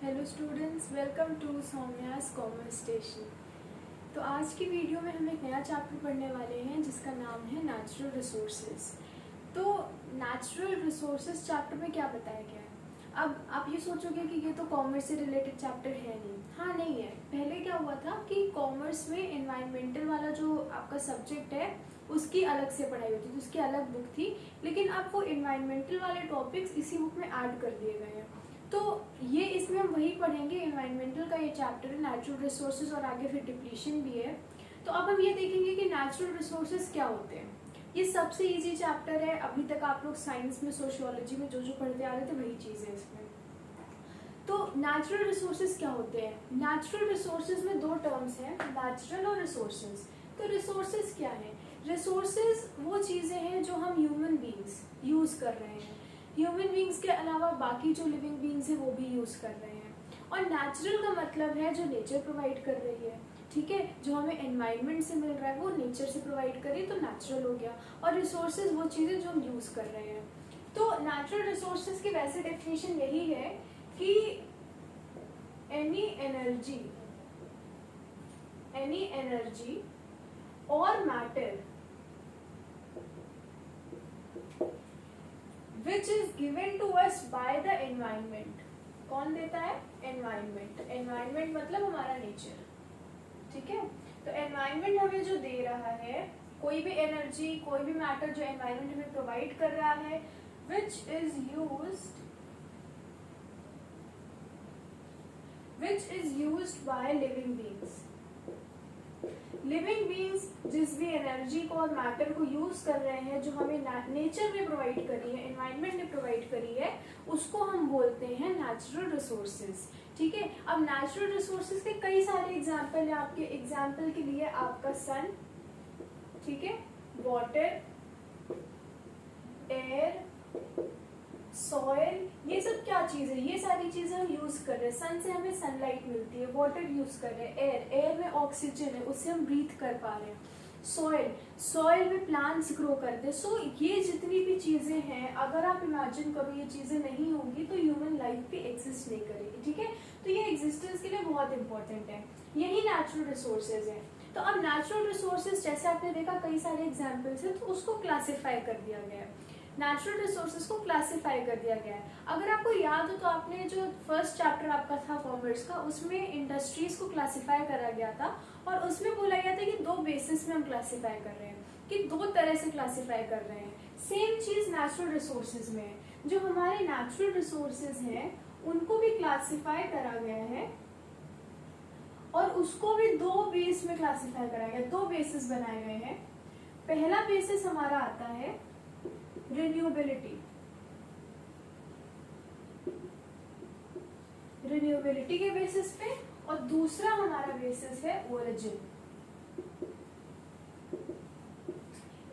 Hello students, welcome to Saumya's commerce station. तो आज की वीडियो में हम एक नया चैप्टर पढ़ने वाले हैं जिसका नाम है नेचुरल रिसोर्सेज। तो नेचुरल रिसोर्सेज चैप्टर में क्या बताया गया है? अब आप ये सोचोगे कि ये तो कॉमर्स से रिलेटेड चैप्टर है नहीं। हाँ, नहीं है। पहले क्या हुआ था कि कॉमर्स में एनवायरमेंटल वाला जो आपका सब्जेक्ट है उसकी अलग से पढ़ाई होती थी, उसकी अलग बुक थी। लेकिन अब वो एनवायरमेंटल वाले टॉपिक्स इसी बुक में ऐड कर दिए गए हैं। तो ये इसमें हम वही पढ़ेंगे, एनवायरमेंटल का ये चैप्टर है, नेचुरल रिसोर्सेज और आगे फिर डिप्लीशन भी है। तो अब हम ये देखेंगे कि नेचुरल रिसोर्सेज क्या होते हैं। ये सबसे इजी चैप्टर है। अभी तक आप लोग साइंस में, सोशियोलॉजी में जो जो पढ़ते आ रहे थे वही चीज़ है इसमें। तो नेचुरल रिसोर्सेज क्या होते हैं? नेचुरल रिसोर्सेज में दो टर्म्स हैं, नेचुरल और रिसोर्सेज। तो रिसोर्सेज क्या है? रिसोर्सेज वो चीज़ें हैं जो हम ह्यूमन बींग्स यूज़ कर रहे हैं। ह्यूमन बींग्स के अलावा बाकी जो लिविंग बींग्स हैं वो भी यूज़ कर रहे हैं। और नेचुरल का मतलब है जो नेचर प्रोवाइड कर रही है। ठीक है, जो हमें एनवायरनमेंट से मिल रहा है वो नेचर से प्रोवाइड कर रही है, तो नेचुरल हो गया। और रिसोर्सेज वो चीज़ें जो हम यूज़ कर रहे हैं। तो नेचुरल रिसोर्सेज की वैसे डेफिनेशन यही है कि एनी एनर्जी और matter which is given to us by the environment। कौन देता है? एनवायरमेंट। एनवायरमेंट मतलब हमारा नेचर। ठीक है, तो एनवायरमेंट हमें जो दे रहा है, कोई भी एनर्जी, कोई भी मैटर जो एनवायरमेंट हमें प्रोवाइड कर रहा है, which is used by living beings। Living beings जिस भी एनर्जी को और मैटर को यूज कर रहे हैं, जो हमें नेचर ने प्रोवाइड करी है, एनवायरनमेंट ने प्रोवाइड करी है, उसको हम बोलते हैं नेचुरल रिसोर्सेज। ठीक है, अब नेचुरल रिसोर्सेज के कई सारे एग्जांपल है आपके। एग्जांपल के लिए आपका सन, ठीक है, वाटर, एयर, सॉइल, ये सब क्या चीज है? ये सारी चीजें हम यूज कर रहे हैं। सन से हमें सनलाइट मिलती है, वाटर यूज कर रहे हैं, एयर में ऑक्सीजन है, उससे हम ब्रीथ कर पा रहे हैं। सॉइल में प्लांट्स ग्रो करते हैं। सो ये जितनी भी चीजें हैं, अगर आप इमेजिन करो ये चीजें नहीं होंगी तो ह्यूमन लाइफ भी एग्जिस्ट नहीं करेगी। ठीक है, तो ये एग्जिस्टेंस के लिए बहुत इंपॉर्टेंट है। यही नेचुरल रिसोर्सेज है। तो अब नेचुरल रिसोर्सेज जैसे आपने देखा कई सारे एग्जाम्पल्स हैं, तो उसको क्लासिफाई कर दिया गया है। नेचुरल रिसोर्सेज को क्लासिफाई कर दिया गया है। अगर आपको याद हो तो आपने जो फर्स्ट चैप्टर आपका था कॉमर्स का, उसमें इंडस्ट्रीज को क्लासिफाई करा गया था और उसमें बोला गया था कि दो बेसिस में हम क्लासिफाई कर रहे हैं, कि दो तरह से क्लासिफाई कर रहे हैं। सेम चीज नेचुरल रिसोर्सेज में है। जो हमारे नेचुरल रिसोर्सेज हैं उनको भी क्लासिफाई करा गया है और उसको भी दो बेस में क्लासिफाई करा गया। दो बेसिस बनाए गए हैं। पहला बेसिस हमारा आता है रिन्यूएबिलिटी के बेसिस पे, और दूसरा हमारा बेसिस है ओरिजिन।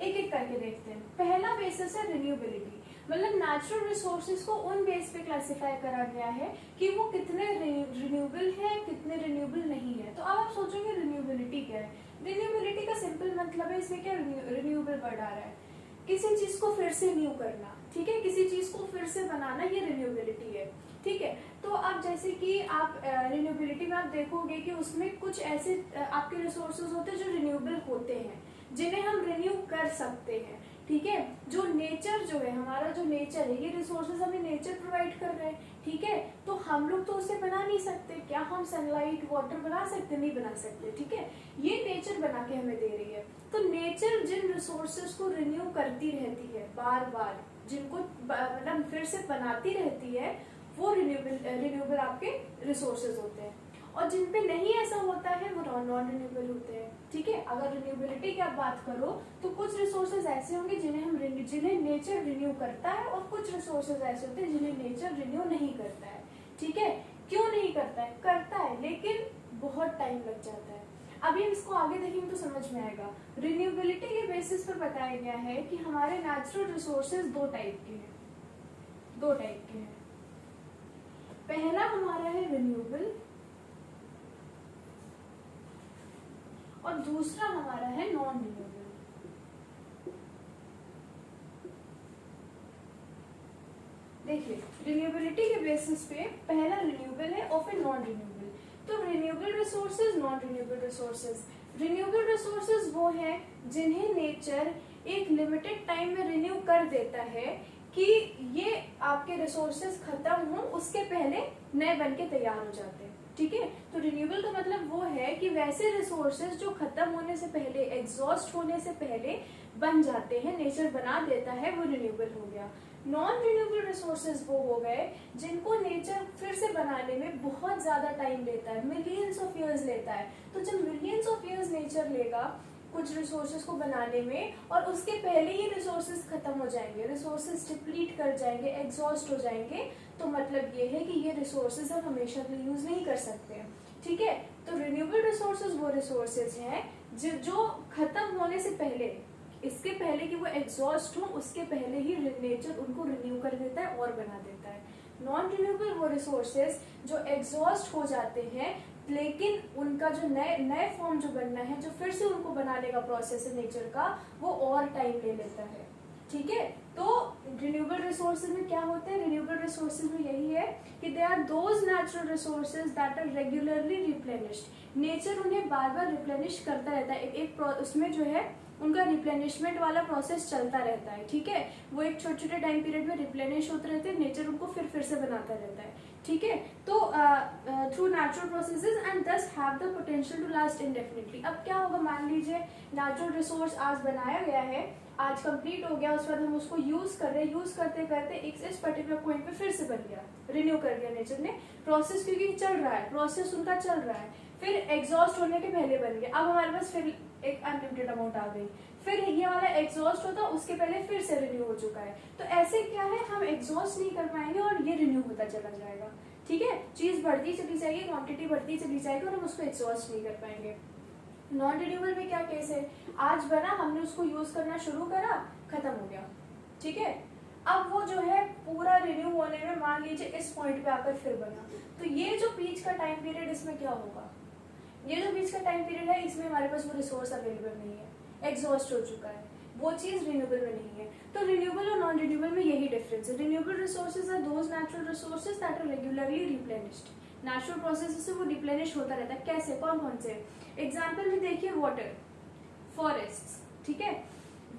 एक एक करके देखते हैं। पहला बेसिस है रिन्यूएबिलिटी, मतलब नेचुरल रिसोर्सेज को उन बेस पे क्लासिफाई करा गया है कि वो कितने रिन्यूएबल है, कितने रिन्यूएबल नहीं है। तो अब आप सोचोगे रिन्यूएबिलिटी क्या है? रिन्यूएबिलिटी का सिंपल मतलब है, इसमें क्या रिन्यूएबल वर्ड आ रहा है, किसी चीज को फिर से न्यू करना। ठीक है, किसी चीज को फिर से बनाना, ये रिन्यूएबिलिटी है। ठीक है, तो अब जैसे कि आप रिन्यूएबिलिटी में आप देखोगे कि उसमें कुछ ऐसे आपके रिसोर्सेज होते हैं जो रिन्यूएबल होते हैं, जिन्हें हम रिन्यू कर सकते हैं। ठीक है, जो नेचर जो है, हमारा जो नेचर है, ये रिसोर्सेज हमें नेचर प्रोवाइड कर रहे हैं। ठीक है, तो हम लोग तो उसे बना नहीं सकते। क्या हम सनलाइट, वाटर बना सकते? नहीं बना सकते। ठीक है, ये नेचर बना के हमें दे रही है। तो नेचर जिन रिसोर्सेज को रिन्यू करती रहती है बार बार, जिनको मतलब फिर से बनाती रहती है, वो रिन्यूएबल आपके रिसोर्सेज होते हैं। और जिन पे नहीं ऐसा होता है वो नॉन रिन्यूएबल होते हैं। ठीक है, अगर रिन्यूएबिलिटी की आप बात करो तो कुछ रिसोर्सेज ऐसे होंगे जिन्हें नेचर रिन्यू करता है, और कुछ रिसोर्सेज ऐसे होते हैं जिन्हें नेचर रिन्यू नहीं करता है। ठीक है, क्यों नहीं करता है? करता है, लेकिन बहुत टाइम लग जाता है। अभी हम इसको आगे देखेंगे तो समझ में आएगा। रिन्यूएबिलिटी के बेसिस पर बताया गया है कि हमारे नेचुरल रिसोर्सेज दो टाइप के हैं। पहला हमारा है रिन्यूएबल और दूसरा हमारा है नॉन रिन्यूएबल। देखिए, रिन्यूएबिलिटी के बेसिस पे पहला रिन्यूएबल है और नॉन रिन्यूएबल। तो renewable resources, non renewable resources. Renewable resources वो हैं जिन्हें नेचर एक लिमिटेड टाइम में रिन्यू कर देता है कि ये आपके रिसोर्सेज खत्म हो उसके पहले नए बन के तैयार हो जाते हैं। ठीक है, तो रिन्यूएबल का मतलब वो है कि वैसे रिसोर्सेज जो खत्म होने से पहले, एग्जॉस्ट होने से पहले बन जाते हैं, नेचर बना देता है, वो रिन्यूएबल हो गया। नॉन रिन्यूएबल रिसोर्सेज वो हो गए जिनको नेचर फिर से बनाने में बहुत ज्यादा टाइम लेता है, मिलियंस ऑफ ईयर्स लेता है। तो जब मिलियंस ऑफ ईयर्स नेचर लेगा कुछ रिसोर्सेज को बनाने में और उसके पहले ही रिसोर्सेज खत्म हो जाएंगे, रिसोर्सेज डिप्लीट कर जाएंगे, एग्जॉस्ट हो जाएंगे, तो मतलब ये है कि ये रिसोर्सेज हम हमेशा के लिए यूज नहीं कर सकते। ठीक है, तो रिन्यूएबल रिसोर्सेज वो रिसोर्सेज हैं जो खत्म होने से पहले, इसके पहले कि वो एग्जॉस्ट हो उसके पहले ही नेचर उनको रिन्यू कर देता है और बना देता है। नॉन रिन्यूएबल वो रिसोर्सेज जो एग्जॉस्ट हो जाते हैं लेकिन उनका जो नए फॉर्म जो बनना है, जो फिर से उनको बनाने का प्रोसेस है नेचर का, वो और टाइम ले लेता है। ठीक है, तो रिन्यूएबल रिसोर्सेज में क्या होते हैं? रिन्यूएबल रिसोर्सेज में यही है कि they are those natural resources that are regularly replenished. Nature उन्हें बार बार रिप्लेनिश करता रहता है, एक उसमें जो है उनका रिप्लेनिशमेंट वाला प्रोसेस चलता रहता है। ठीक है, वो एक छोटे छोटे टाइम पीरियड में रिप्लेनिश होते रहते हैं, नेचर उनको फिर से बनाता रहता है। ठीक है, तो through natural processes and these have the potential to last indefinitely. अब क्या होगा, मान लीजिए नेचुरल रिसोर्स आज बनाया गया है, आज कंप्लीट हो गया, उसके बाद हम उसको यूज कर रहे हैं, यूज करते करते इस पर्टिकुलर पॉइंट पे फिर से बन गया, रिन्यू कर दिया नेचर ने प्रोसेस, क्योंकि चल रहा है, प्रोसेस उनका चल रहा है, फिर एग्जॉस्ट होने के पहले बन गया। अब हमारे पास फिर एक अनलिमिटेड अमाउंट आ गई, फिर ये वाला एग्जॉस्ट होता उसके पहले फिर से रिन्यू हो चुका है। तो ऐसे क्या है, हम एग्जॉस्ट नहीं कर पाएंगे और ये रिन्यू होता चला जाएगा। ठीक है, चीज बढ़ती चली जाएगी, क्वांटिटी बढ़ती चली जाएगी और हम उसको एग्जॉस्ट नहीं कर पाएंगे। नॉन रिन्यूएबल में क्या केस है, आज बना, हमने उसको यूज करना शुरू करा, खत्म हो गया। ठीक है, अब वो जो है पूरा रिन्यू होने में मान लीजिए इस पॉइंट पे आकर फिर बना, तो ये जो बीच का टाइम पीरियड, इसमें क्या होगा, ये जो बीच का टाइम पीरियड है इसमें हमारे पास वो रिसोर्स अवेलेबल नहीं है, एग्जॉस्ट हो चुका है, वो चीज रिन्यूएबल में नहीं है। तो रिन्यूएबल और नॉन रिन्यूएबल में यही डिफरेंस है। Renewable resources are those natural resources that are regularly replenished. Natural process से वो रिप्लेनिश होता रहता है। कैसे, कौन कौन से एग्जाम्पल में देखिए, वाटर, फॉरेस्ट, ठीक है,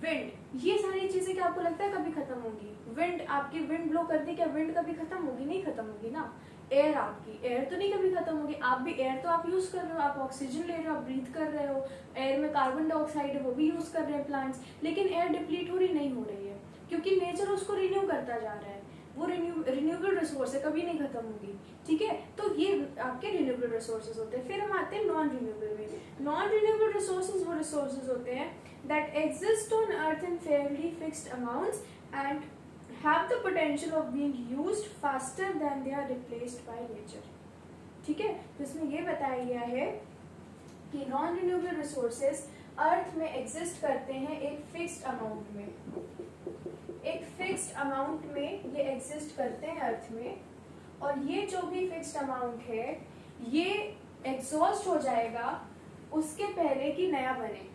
विंड, ये सारी चीजें क्या आपको लगता है कभी खत्म होगी? विंड, आपकी विंड ब्लो कर दी, क्या विंड कभी खत्म होगी? नहीं खत्म होगी ना। एयर, आपकी एयर तो नहीं कभी खत्म होगी, आप भी एयर तो आप यूज कर रहे हो, आप ऑक्सीजन ले रहे हो, आप ब्रीथ कर रहे हो, एयर में कार्बन डाइऑक्साइड है वो भी यूज कर रहे हैं प्लांट्स, लेकिन एयर डिप्लीट हो रही नहीं हो रही है क्योंकि नेचर उसको रिन्यू करता जा रहा है। वो रिन्यूएबल रिसोर्स है, कभी नहीं खत्म होगी। ठीक है, तो ये आपके रिन्यूएबल रिसोर्सेज होते हैं। फिर हम आते हैं नॉन रिन्यूएबल में। नॉन रिन्यूएबल रिसोर्सेज वो रिसोर्सेज होते हैं that exist on earth in Fairlie fixed amounts and have the potential of being used faster than they are replaced by nature। ठीक है, तो इसमें ये बताया गया है कि नॉन रिन्यूएबल रिसोर्सेज अर्थ में एग्जिस्ट करते हैं एक फिक्स्ड अमाउंट में, एक फिक्स्ड अमाउंट में ये एग्जिस्ट करते हैं अर्थ में, और ये जो भी फिक्स्ड अमाउंट है ये एग्जॉस्ट हो जाएगा उसके पहले कि नया बने।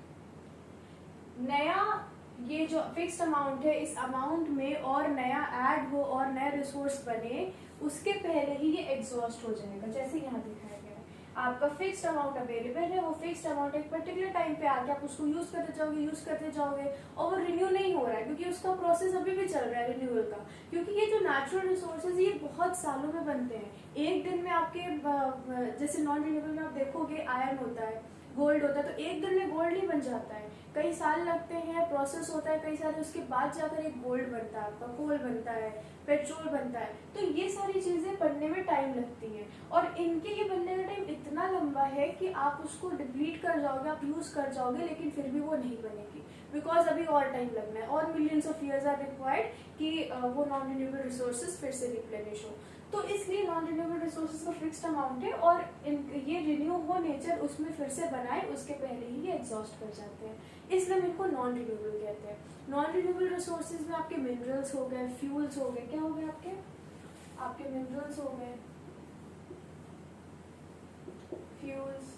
नया, ये जो फिक्स्ड अमाउंट है इस अमाउंट में और नया ऐड हो और नया रिसोर्स बने उसके पहले ही ये एग्जॉस्ट हो जाएगा। जैसे यहाँ दिखाया गया है, आपका फिक्स्ड अमाउंट अवेलेबल है, वो फिक्स्ड अमाउंट एक पर्टिकुलर टाइम पे आके आप उसको यूज करते जाओगे और वो रिन्यू नहीं हो रहा है क्योंकि उसका प्रोसेस अभी भी चल रहा है रिन्यूअल का। क्योंकि ये जो नेचुरल रिसोर्सेज ये बहुत सालों में बनते हैं, एक दिन में आपके, जैसे नॉन रिन्यूएबल में आप देखोगे आयरन होता है, गोल्ड होता है, तो एक दिन में गोल्ड नहीं बन जाता है, कई साल लगते हैं, प्रोसेस होता है कई साल, उसके बाद जाकर एक गोल्ड बनता है, आपका कोल बनता है, पेट्रोल बनता है। तो ये सारी चीजें बनने में टाइम लगती हैं और इनके ये बनने का टाइम इतना लंबा है कि आप उसको डिप्लीट कर जाओगे, आप यूज कर जाओगे, लेकिन फिर भी वो नहीं बनेगी बिकॉज अभी और टाइम लगना है और millions of years are required कि वो नॉन रिन्यूएबल रिसोर्सेज फिर से रिप्लेनिश हो। तो इसलिए नॉन रिन्यूएबल रिसोर्सेज का फिक्स्ड अमाउंट है और ये रिन्यू हो नेचर उसमें फिर से बनाए उसके पहले ही ये एग्जॉस्ट कर जाते हैं, इसलिए हम इनको नॉन रिन्यूएबल कहते हैं। नॉन रिन्यूएबल रिसोर्सेज में आपके मिनरल्स हो गए, फ्यूल्स हो गए, क्या हो गए आपके मिनरल्स हो गए, फ्यूल्स,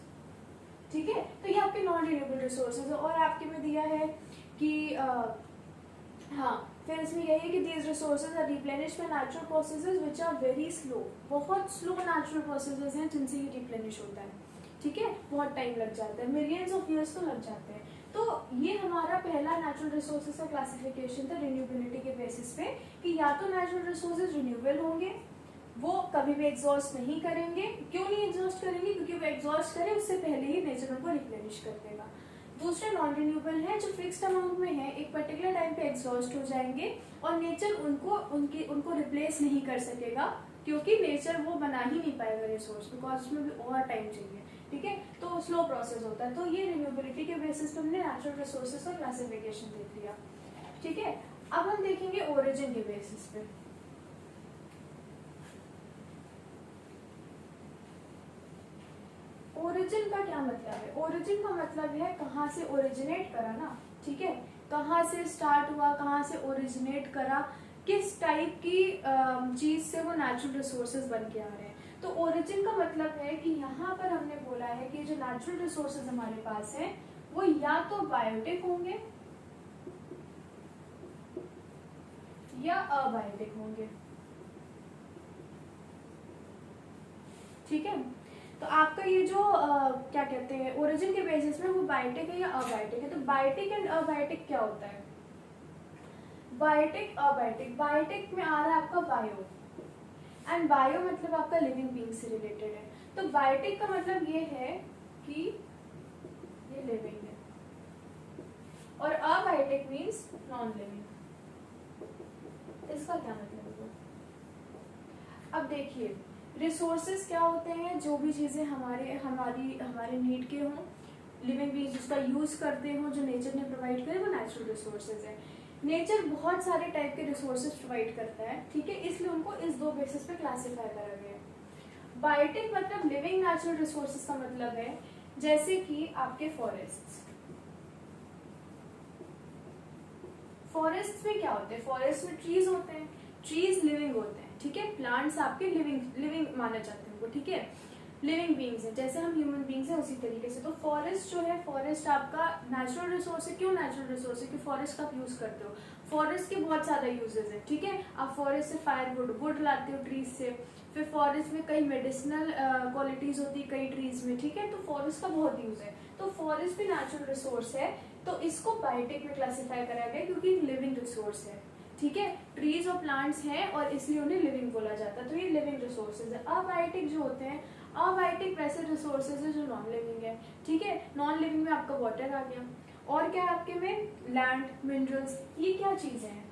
ठीक है, तो ये आपके नॉन रिन्यूएबल रिसोर्सेज है। और आपके में दिया है कि हाँ फिर इसमें यही है कि these resources are replenish by natural processes which are very slow, बहुत स्लो नेचुरल प्रोसेसेस हैं जिनसे ये रिप्लेनिश होता है, ठीक है, बहुत टाइम लग जाता है, मिलियंस ऑफ ईयर्स तो लग जाते हैं। तो ये हमारा पहला नेचुरल रिसोर्सेज का क्लासिफिकेशन था रिन्यूएबिलिटी के बेसिस पे, कि या तो नेचुरल रिसोर्सेज रिन्यूएबल होंगे, वो कभी भी एग्जॉस्ट नहीं करेंगे। क्यों नहीं एग्जॉस्ट करेंगे? क्योंकि वो एग्जॉस्ट करे उससे पहले ही नेचर उनको रिप्लेनिश कर देगा। दूसरे नॉन रिन्यूएबल है जो फिक्स्ड अमाउंट में है, एक पर्टिकुलर टाइम पे एग्जॉस्ट हो जाएंगे और नेचर उनको रिप्लेस नहीं कर सकेगा, क्योंकि नेचर वो बना ही नहीं पाएगा रिसोर्स, बिकॉज उसमें भी और टाइम चाहिए, ठीक है, तो स्लो प्रोसेस होता है। तो ये रिन्यूएबिलिटी के बेसिस पे हमने नेचुरल रिसोर्सेज का क्लासिफिकेशन देख लिया, ठीक है। अब हम देखेंगे ओरिजिन के बेसिस पे। ओरिजिन का क्या मतलब है? ओरिजिन का मतलब है कहाँ से ओरिजिनेट करा ना, ठीक है, कहाँ से स्टार्ट हुआ, कहाँ से ओरिजिनेट करा, किस टाइप की चीज से वो नेचुरल रिसोर्सेज बन के आ रहे हैं। तो ओरिजिन का मतलब है कि यहाँ पर हमने बोला है कि जो नेचुरल रिसोर्सेज हमारे पास है वो या तो बायोटिक होंगे या अबायोटिक होंगे, ठीक है। तो आपका ये जो क्या कहते हैं ओरिजिन के बेसिस में वो बायोटिक है या अबायोटिक है। तो बायोटिक एंड अबायोटिक क्या होता है? बायोटिक अबायोटिक, बायोटिक में आ रहा है आपका बायो, एंड बायो मतलब आपका लिविंग बीइंग से रिलेटेड है। तो बायोटिक का मतलब ये है कि ये लिविंग है, और अबायोटिक मीन्स नॉन लिविंग। इसका क्या मतलब है? अब देखिए रिसोर्सेज क्या होते हैं, जो भी चीजें हमारे नीड के हों, लिविंग बीइंग्स जिसका यूज करते हो, जो नेचर ने प्रोवाइड करे, वो नेचुरल रिसोर्सेज है। नेचर बहुत सारे टाइप के रिसोर्सेज प्रोवाइड करता है, ठीक है, इसलिए उनको इस दो बेसिस पे क्लासिफाई करा गया है। बायोटिक मतलब लिविंग नेचुरल रिसोर्सेज का मतलब है जैसे कि आपके फॉरेस्ट में क्या होते हैं? फॉरेस्ट में ट्रीज होते हैं, ट्रीज लिविंग होते हैं, ठीक है, प्लांट्स आपके लिविंग माने जाते हैं वो, ठीक है, लिविंग बीइंग्स है, जैसे हम ह्यूमन बीइंग्स हैं उसी तरीके से। तो फॉरेस्ट जो है, फॉरेस्ट आपका नेचुरल रिसोर्स है। क्यों नेचुरल रिसोर्स है? क्योंकि फॉरेस्ट का आप यूज करते हो, फॉरेस्ट के बहुत ज्यादा यूजेस है, ठीक है, आप फॉरेस्ट से फायरवुड वुड लाते हो ट्रीज से, फिर फॉरेस्ट में कई मेडिसिनल क्वालिटीज होती है कई ट्रीज में, ठीक है, तो फॉरेस्ट का बहुत यूज है। तो फॉरेस्ट भी नेचुरल रिसोर्स है, तो इसको बायोटिक में क्लासिफाई करा गया क्योंकि लिविंग रिसोर्स है, ठीक है, ट्रीज और प्लांट्स हैं और इसलिए उन्हें लिविंग बोला जाता है, तो ये लिविंग रिसोर्सेज है। अबायोटिक जो होते हैं, अबायोटिक वैसे रिसोर्सेज है जो नॉन लिविंग है, ठीक है, नॉन लिविंग में आपका वाटर आ गया, और क्या है आपके में? लैंड, मिनरल्स, ये क्या चीजें हैं?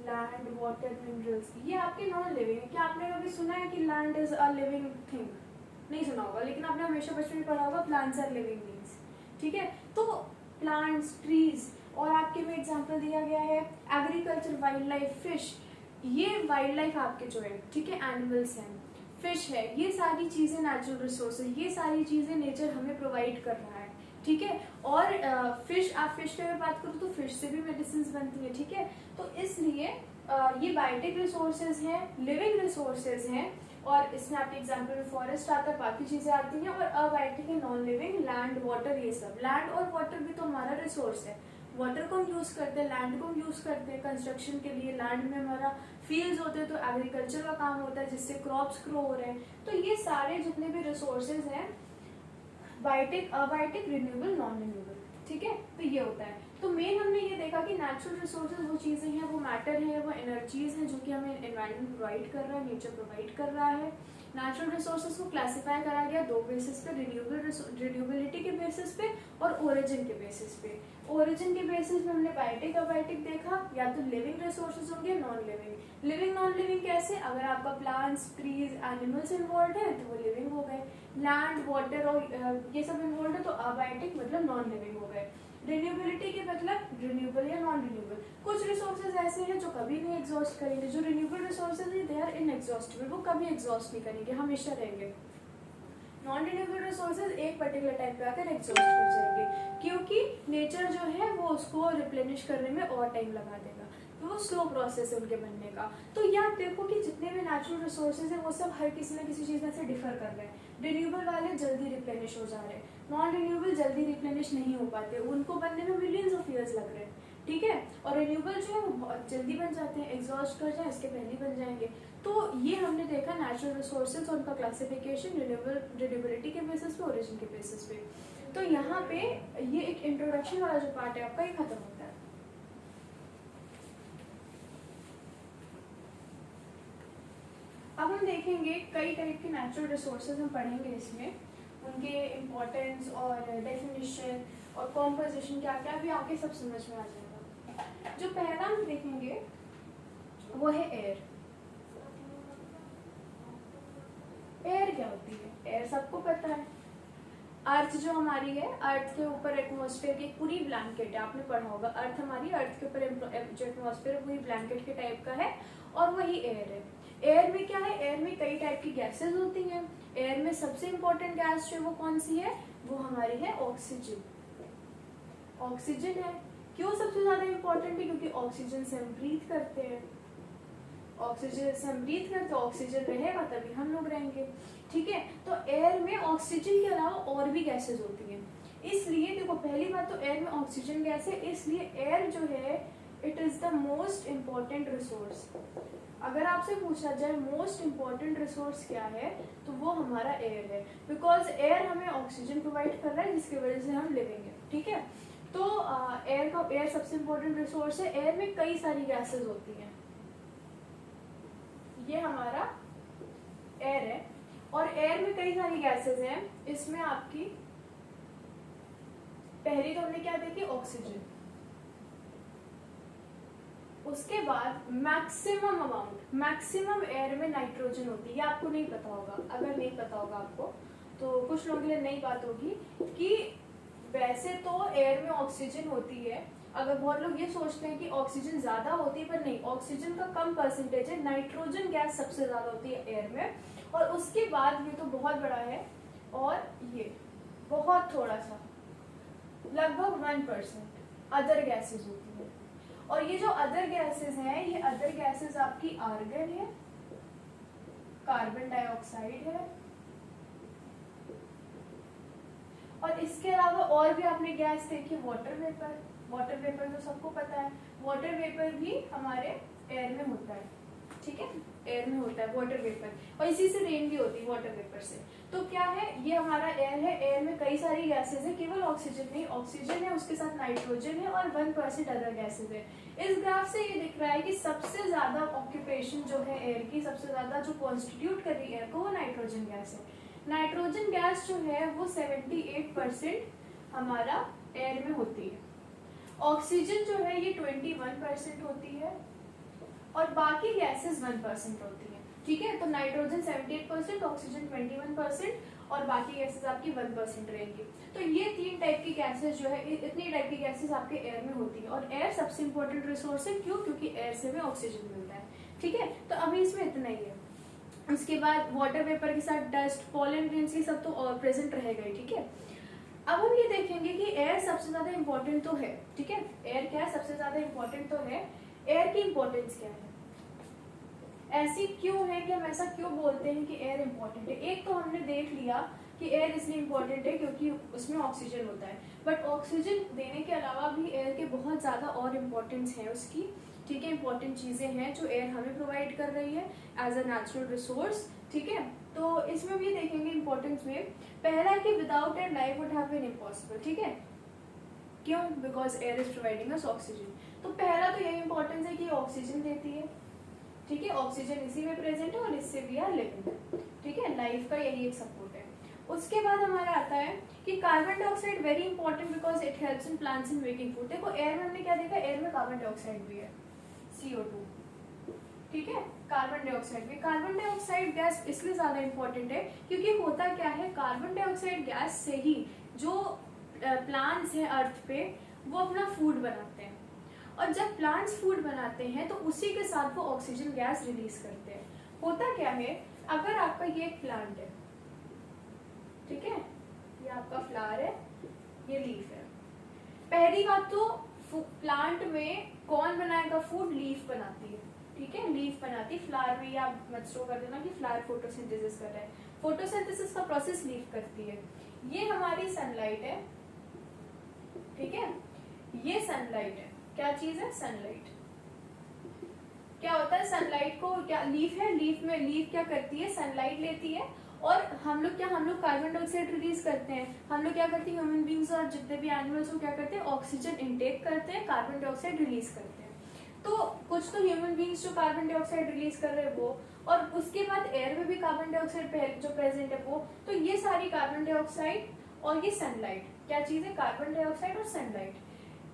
लैंड, वाटर, मिनरल्स, ये आपके नॉन लिविंग है। क्या आपने कभी सुना है कि land is a living thing? नहीं सुना होगा, लेकिन आपने हमेशा बचपन में पढ़ा होगा प्लांट्स आर लिविंग बीइंग्स, ठीक है। तो प्लांट्स, ट्रीज, और आपके में एग्जांपल दिया गया है एग्रीकल्चर, वाइल्ड लाइफ, फिश, ये वाइल्ड लाइफ आपके जो है, ठीक है, एनिमल्स हैं, फिश है, ये सारी चीजें नेचुरल रिसोर्स है, ये सारी चीजें नेचर हमें प्रोवाइड कर रहा है, ठीक है। और फिश, आप फिश की अगर बात करो तो फिश से भी मेडिसिन बनती है, ठीक है, तो इसलिए ये बायोटिक रिसोर्सेज हैं, लिविंग रिसोर्सेज हैं, और इसमें आपके एग्जाम्पल में फॉरेस्ट आता है, बाकी चीजें आती हैं, और अबायोटिक है नॉन लिविंग, लैंड, वाटर, ये सब। लैंड और वाटर भी तो हमारा रिसोर्स है, वाटर को हम यूज करते हैं, लैंड को हम यूज करते हैं कंस्ट्रक्शन के लिए, लैंड में हमारा फील्ड्स होते हैं तो एग्रीकल्चर का काम होता है जिससे क्रॉप्स ग्रो हो रहे हैं। तो ये सारे जितने भी रिसोर्सेज हैं, biotic, abiotic, renewable, non renewable, ठीक है, तो ये होता है। तो मेन हमने ये देखा कि नेचुरल रिसोर्सेज वो चीजें हैं, वो मैटर है, वो एनर्जीज हैं जो कि हमें एनवायरनमेंट प्रोवाइड कर रहा है, नेचर प्रोवाइड कर रहा है। नेचुरल रिसोर्सेज को क्लासिफाई करा गया दो बेसिस पे, रिन्यूएबिलिटी के बेसिस पे और ओरिजिन के बेसिस पे। ओरिजिन के बेसिस में हमने बायोटिक, अबायोटिक देखा, या तो लिविंग रिसोर्सेज होंगे, non living. Living non living कैसे? अगर आपका प्लांट्स, ट्रीज, एनिमल्स इन्वॉल्व है तो वो लिविंग हो गए, लैंड, वाटर और ये सब इन्वॉल्व है तो अबायोटिक मतलब नॉन लिविंग हो गए। रिन्यूएबिलिटी के मतलब रिन्यूएबल या नॉन रिन्यूएबल। कुछ रिसोर्सेज ऐसे हैं जो कभी नहीं एग्जॉस्ट करेंगे, जो रिन्यूएबल रिसोर्सेज है दे आर इनएग्जॉस्टेबल, वो कभी एग्जॉस्ट नहीं करेंगे, हमेशा रहेंगे। नॉन रिन्यूएबल रिसोर्सेज एक पर्टिकुलर टाइम पे आकर एग्जॉस्ट कर जाएंगे, क्योंकि नेचर जो है वो उसको रिप्लेनिश करने में और टाइम लगा देगा, तो वो स्लो प्रोसेस है उनके बनने का। तो याद देखो कि जितने भी नेचुरल रिसोर्सेज हैं वो सब हर किसी न किसी चीज में से डिफर कर रहे हैं। रिन्यूएबल वाले जल्दी रिप्लेनिश हो जा रहे हैं, नॉन रिन्यूएबल जल्दी रिप्लेनिश नहीं हो पाते, उनको बनने में मिलियंस ऑफ ईयर्स लग रहे हैं, ठीक है। और रिन्यूएबल जो है वो बहुत जल्दी बन जाते हैं, एग्जॉस्ट कर जाए इसके पहले बन जाएंगे। तो ये हमने देखा नेचुरल रिसोर्सेज और उनका क्लासिफिकेशन रिन्यूएबिलिटी के बेसिस पे, ओरिजिन के बेसिस पे। तो यहाँ पे ये एक इंट्रोडक्शन वाला जो पार्ट है आपका ये खत्म होता है। अब हम देखेंगे कई टाइप के नेचुरल रिसोर्सेज हम पढ़ेंगे इसमें, उनके इम्पोर्टेंस और डेफिनेशन और कॉम्पोजिशन क्या क्या भी आगे सब समझ में आ जाएगा। जो पहला हम देखेंगे वो है एयर। एयर क्या होती है? एयर सबको पता है, अर्थ जो हमारी है, अर्थ के ऊपर एटमॉस्फेयर की पूरी ब्लैंकेट है, आपने पढ़ा होगा। अर्थ हमारी, अर्थ के ऊपर जो एटमॉस्फेयर है पूरी ब्लैंकेट के टाइप का है, और वही एयर है। एयर में क्या है? एयर में कई टाइप की गैसेस होती हैं। एयर में सबसे इंपॉर्टेंट गैस जो वो कौन सी है? वो हमारी है ऑक्सीजन। ऑक्सीजन है। क्यों सबसे ज्यादा इंपॉर्टेंट है? क्योंकि ऑक्सीजन से हम ब्रीथ करते हैं, ऑक्सीजन से हम ब्रीथ करते हैं, ऑक्सीजन रहेगा तभी हम लोग रहेंगे, ठीक है। तो एयर में ऑक्सीजन के अलावा और भी गैसेस होती हैं, इसलिए देखो पहली बात तो एयर में ऑक्सीजन गैस है, इसलिए एयर जो है it is the most important resource. अगर आपसे पूछा जाए मोस्ट इम्पॉर्टेंट रिसोर्स क्या है, तो वो हमारा एयर है, बिकॉज एयर हमें ऑक्सीजन प्रोवाइड कर रहा है जिसकी वजह से हम लिविंग है, ठीक है। तो एयर सबसे इम्पोर्टेंट रिसोर्स है। एयर में कई सारी गैसेस होती हैं, ये हमारा एयर है, और एयर में कई सारी गैसेस हैं। इसमें आपकी पहली तो हमने क्या देखी? ऑक्सीजन। उसके बाद मैक्सिमम एयर में नाइट्रोजन होती है। ये आपको नहीं पता होगा, अगर नहीं पता होगा आपको तो कुछ लोगों के लिए नई बात होगी कि वैसे तो एयर में ऑक्सीजन होती है। अगर बहुत लोग ये सोचते हैं कि ऑक्सीजन ज्यादा होती है, पर नहीं, ऑक्सीजन का कम परसेंटेज है। नाइट्रोजन गैस सबसे ज्यादा होती है एयर में, और उसके बाद ये तो बहुत बड़ा है, और ये बहुत थोड़ा सा लगभग 1% अदर गैसेस होती है। और ये जो अदर गैसेस हैं, ये अदर गैसेस आपकी आर्गन है, कार्बन डाइऑक्साइड है, और इसके अलावा और भी आपने गैस देखी वाटर वेपर। वाटर वेपर तो सबको पता है, वाटर वेपर भी हमारे एयर में होता है, ठीक है, एयर में होता है वाटर वेपर, और इसी से रेन भी होती है वाटर वेपर से। तो क्या है? ये हमारा एयर है, एयर में कई सारी गैसेस है, केवल ऑक्सीजन नहीं, ऑक्सीजन है, उसके साथ नाइट्रोजन है, और 1% अदर गैसेस है। इस ग्राफ से ये दिख रहा है कि सबसे ज्यादा ऑक्यूपेशन जो है एयर की, सबसे ज्यादा जो कॉन्स्टिट्यूट कर रही है एयर को, वो नाइट्रोजन गैस है। नाइट्रोजन गैस जो है वो 78% हमारा एयर में होती है। ऑक्सीजन जो है ये 21% होती है, और बाकी गैसेस 1% होती है, ठीक है। तो नाइट्रोजन 78%, ऑक्सीजन 21%, और बाकी गैसेस आपकी 1% रहेंगी। तो ये 3 टाइप की गैसेस जो है, इतनी टाइप की गैसेस आपके एयर में होती है, और एयर सबसे इंपॉर्टेंट रिसोर्स है। क्यों? क्योंकि एयर से हमें ऑक्सीजन मिलता है, ठीक है। तो अभी इसमें इतना ही है। उसके बाद वाटर वेपर के साथ डस्ट, पॉलन ग्रेन्स, ये सब तो और प्रेजेंट रहेगा ही, ठीक है। अब हम ये देखेंगे कि एयर सबसे ज्यादा इंपॉर्टेंट तो है, ठीक है। एयर क्या है? सबसे ज्यादा इंपॉर्टेंट तो है। एयर की इंपॉर्टेंस क्या है? ऐसी क्यों है कि हम ऐसा क्यों बोलते हैं कि एयर इंपॉर्टेंट है? एक तो हमने देख लिया कि एयर इसलिए इंपॉर्टेंट है क्योंकि उसमें ऑक्सीजन होता है, बट ऑक्सीजन देने के अलावा भी एयर के बहुत ज्यादा और इम्पोर्टेंस है उसकी, ठीक है। इंपॉर्टेंट चीजें हैं जो एयर हमें प्रोवाइड कर रही है एज अ नेचुरल रिसोर्स, ठीक है। तो इसमें भी देखेंगे इंपॉर्टेंस में। पहला है कि without air life would have been impossible, ठीक है। क्यों? Because air is providing us oxygen. तो पहला तो यही इंपॉर्टेंस है कि ऑक्सीजन देती है, ठीक है। ऑक्सीजन इसी में प्रेजेंट है और इससे भी आर लिविंग, ठीक है। लाइफ का यही एक सपोर्ट है। उसके बाद हमारा आता है कि carbon dioxide very important because it helps in plants in making food. देखो एयर में हमने क्या देखा? एयर में कार्बन डाइऑक्साइड भी है, CO2, ठीक है। कार्बन डाइऑक्साइड भी, कार्बन डाइऑक्साइड गैस इसलिए ज्यादा इंपॉर्टेंट है क्योंकि होता क्या है, कार्बन डाइऑक्साइड गैस से ही जो प्लांट्स हैं अर्थ पे वो अपना फूड बनाते हैं, और जब प्लांट्स फूड बनाते हैं तो उसी के साथ वो ऑक्सीजन गैस रिलीज करते हैं। होता क्या है, अगर आपका ये एक प्लांट है, ठीक है, ये आपका फ्लावर है, ये लीफ है। पहली बात तो प्लांट में कौन बनाएगा फूड? लीफ बनाती है, ठीक है, लीफ बनाती है। फ्लावर में आप मत शो कर देना कि फ्लावर फोटोसिंथेसिस कर रहा है, फोटोसिंथेसिस का प्रोसेस लीफ करती है। ये हमारी सनलाइट है, ठीक है, ये सनलाइट है, क्या चीज है? सनलाइट। क्या होता है सनलाइट को, क्या लीफ है, लीफ में लीफ क्या करती है? सनलाइट लेती है और हम लोग कार्बन डाइऑक्साइड रिलीज करते हैं। हम लोग क्या करते हैं, ह्यूमन बींग्स और जितने भी एनिमल्स वो क्या करते हैं, ऑक्सीजन इनटेक करते हैं, कार्बन डाइऑक्साइड रिलीज करते हैं। तो कुछ तो ह्यूमन बींग्स जो कार्बन डाइऑक्साइड रिलीज कर रहे हैं वो, और उसके बाद एयर में भी कार्बन डाइऑक्साइड जो प्रेजेंट है वो, तो ये सारी कार्बन डाइऑक्साइड और ये सनलाइट, क्या चीज है? कार्बन डाइऑक्साइड और सनलाइट,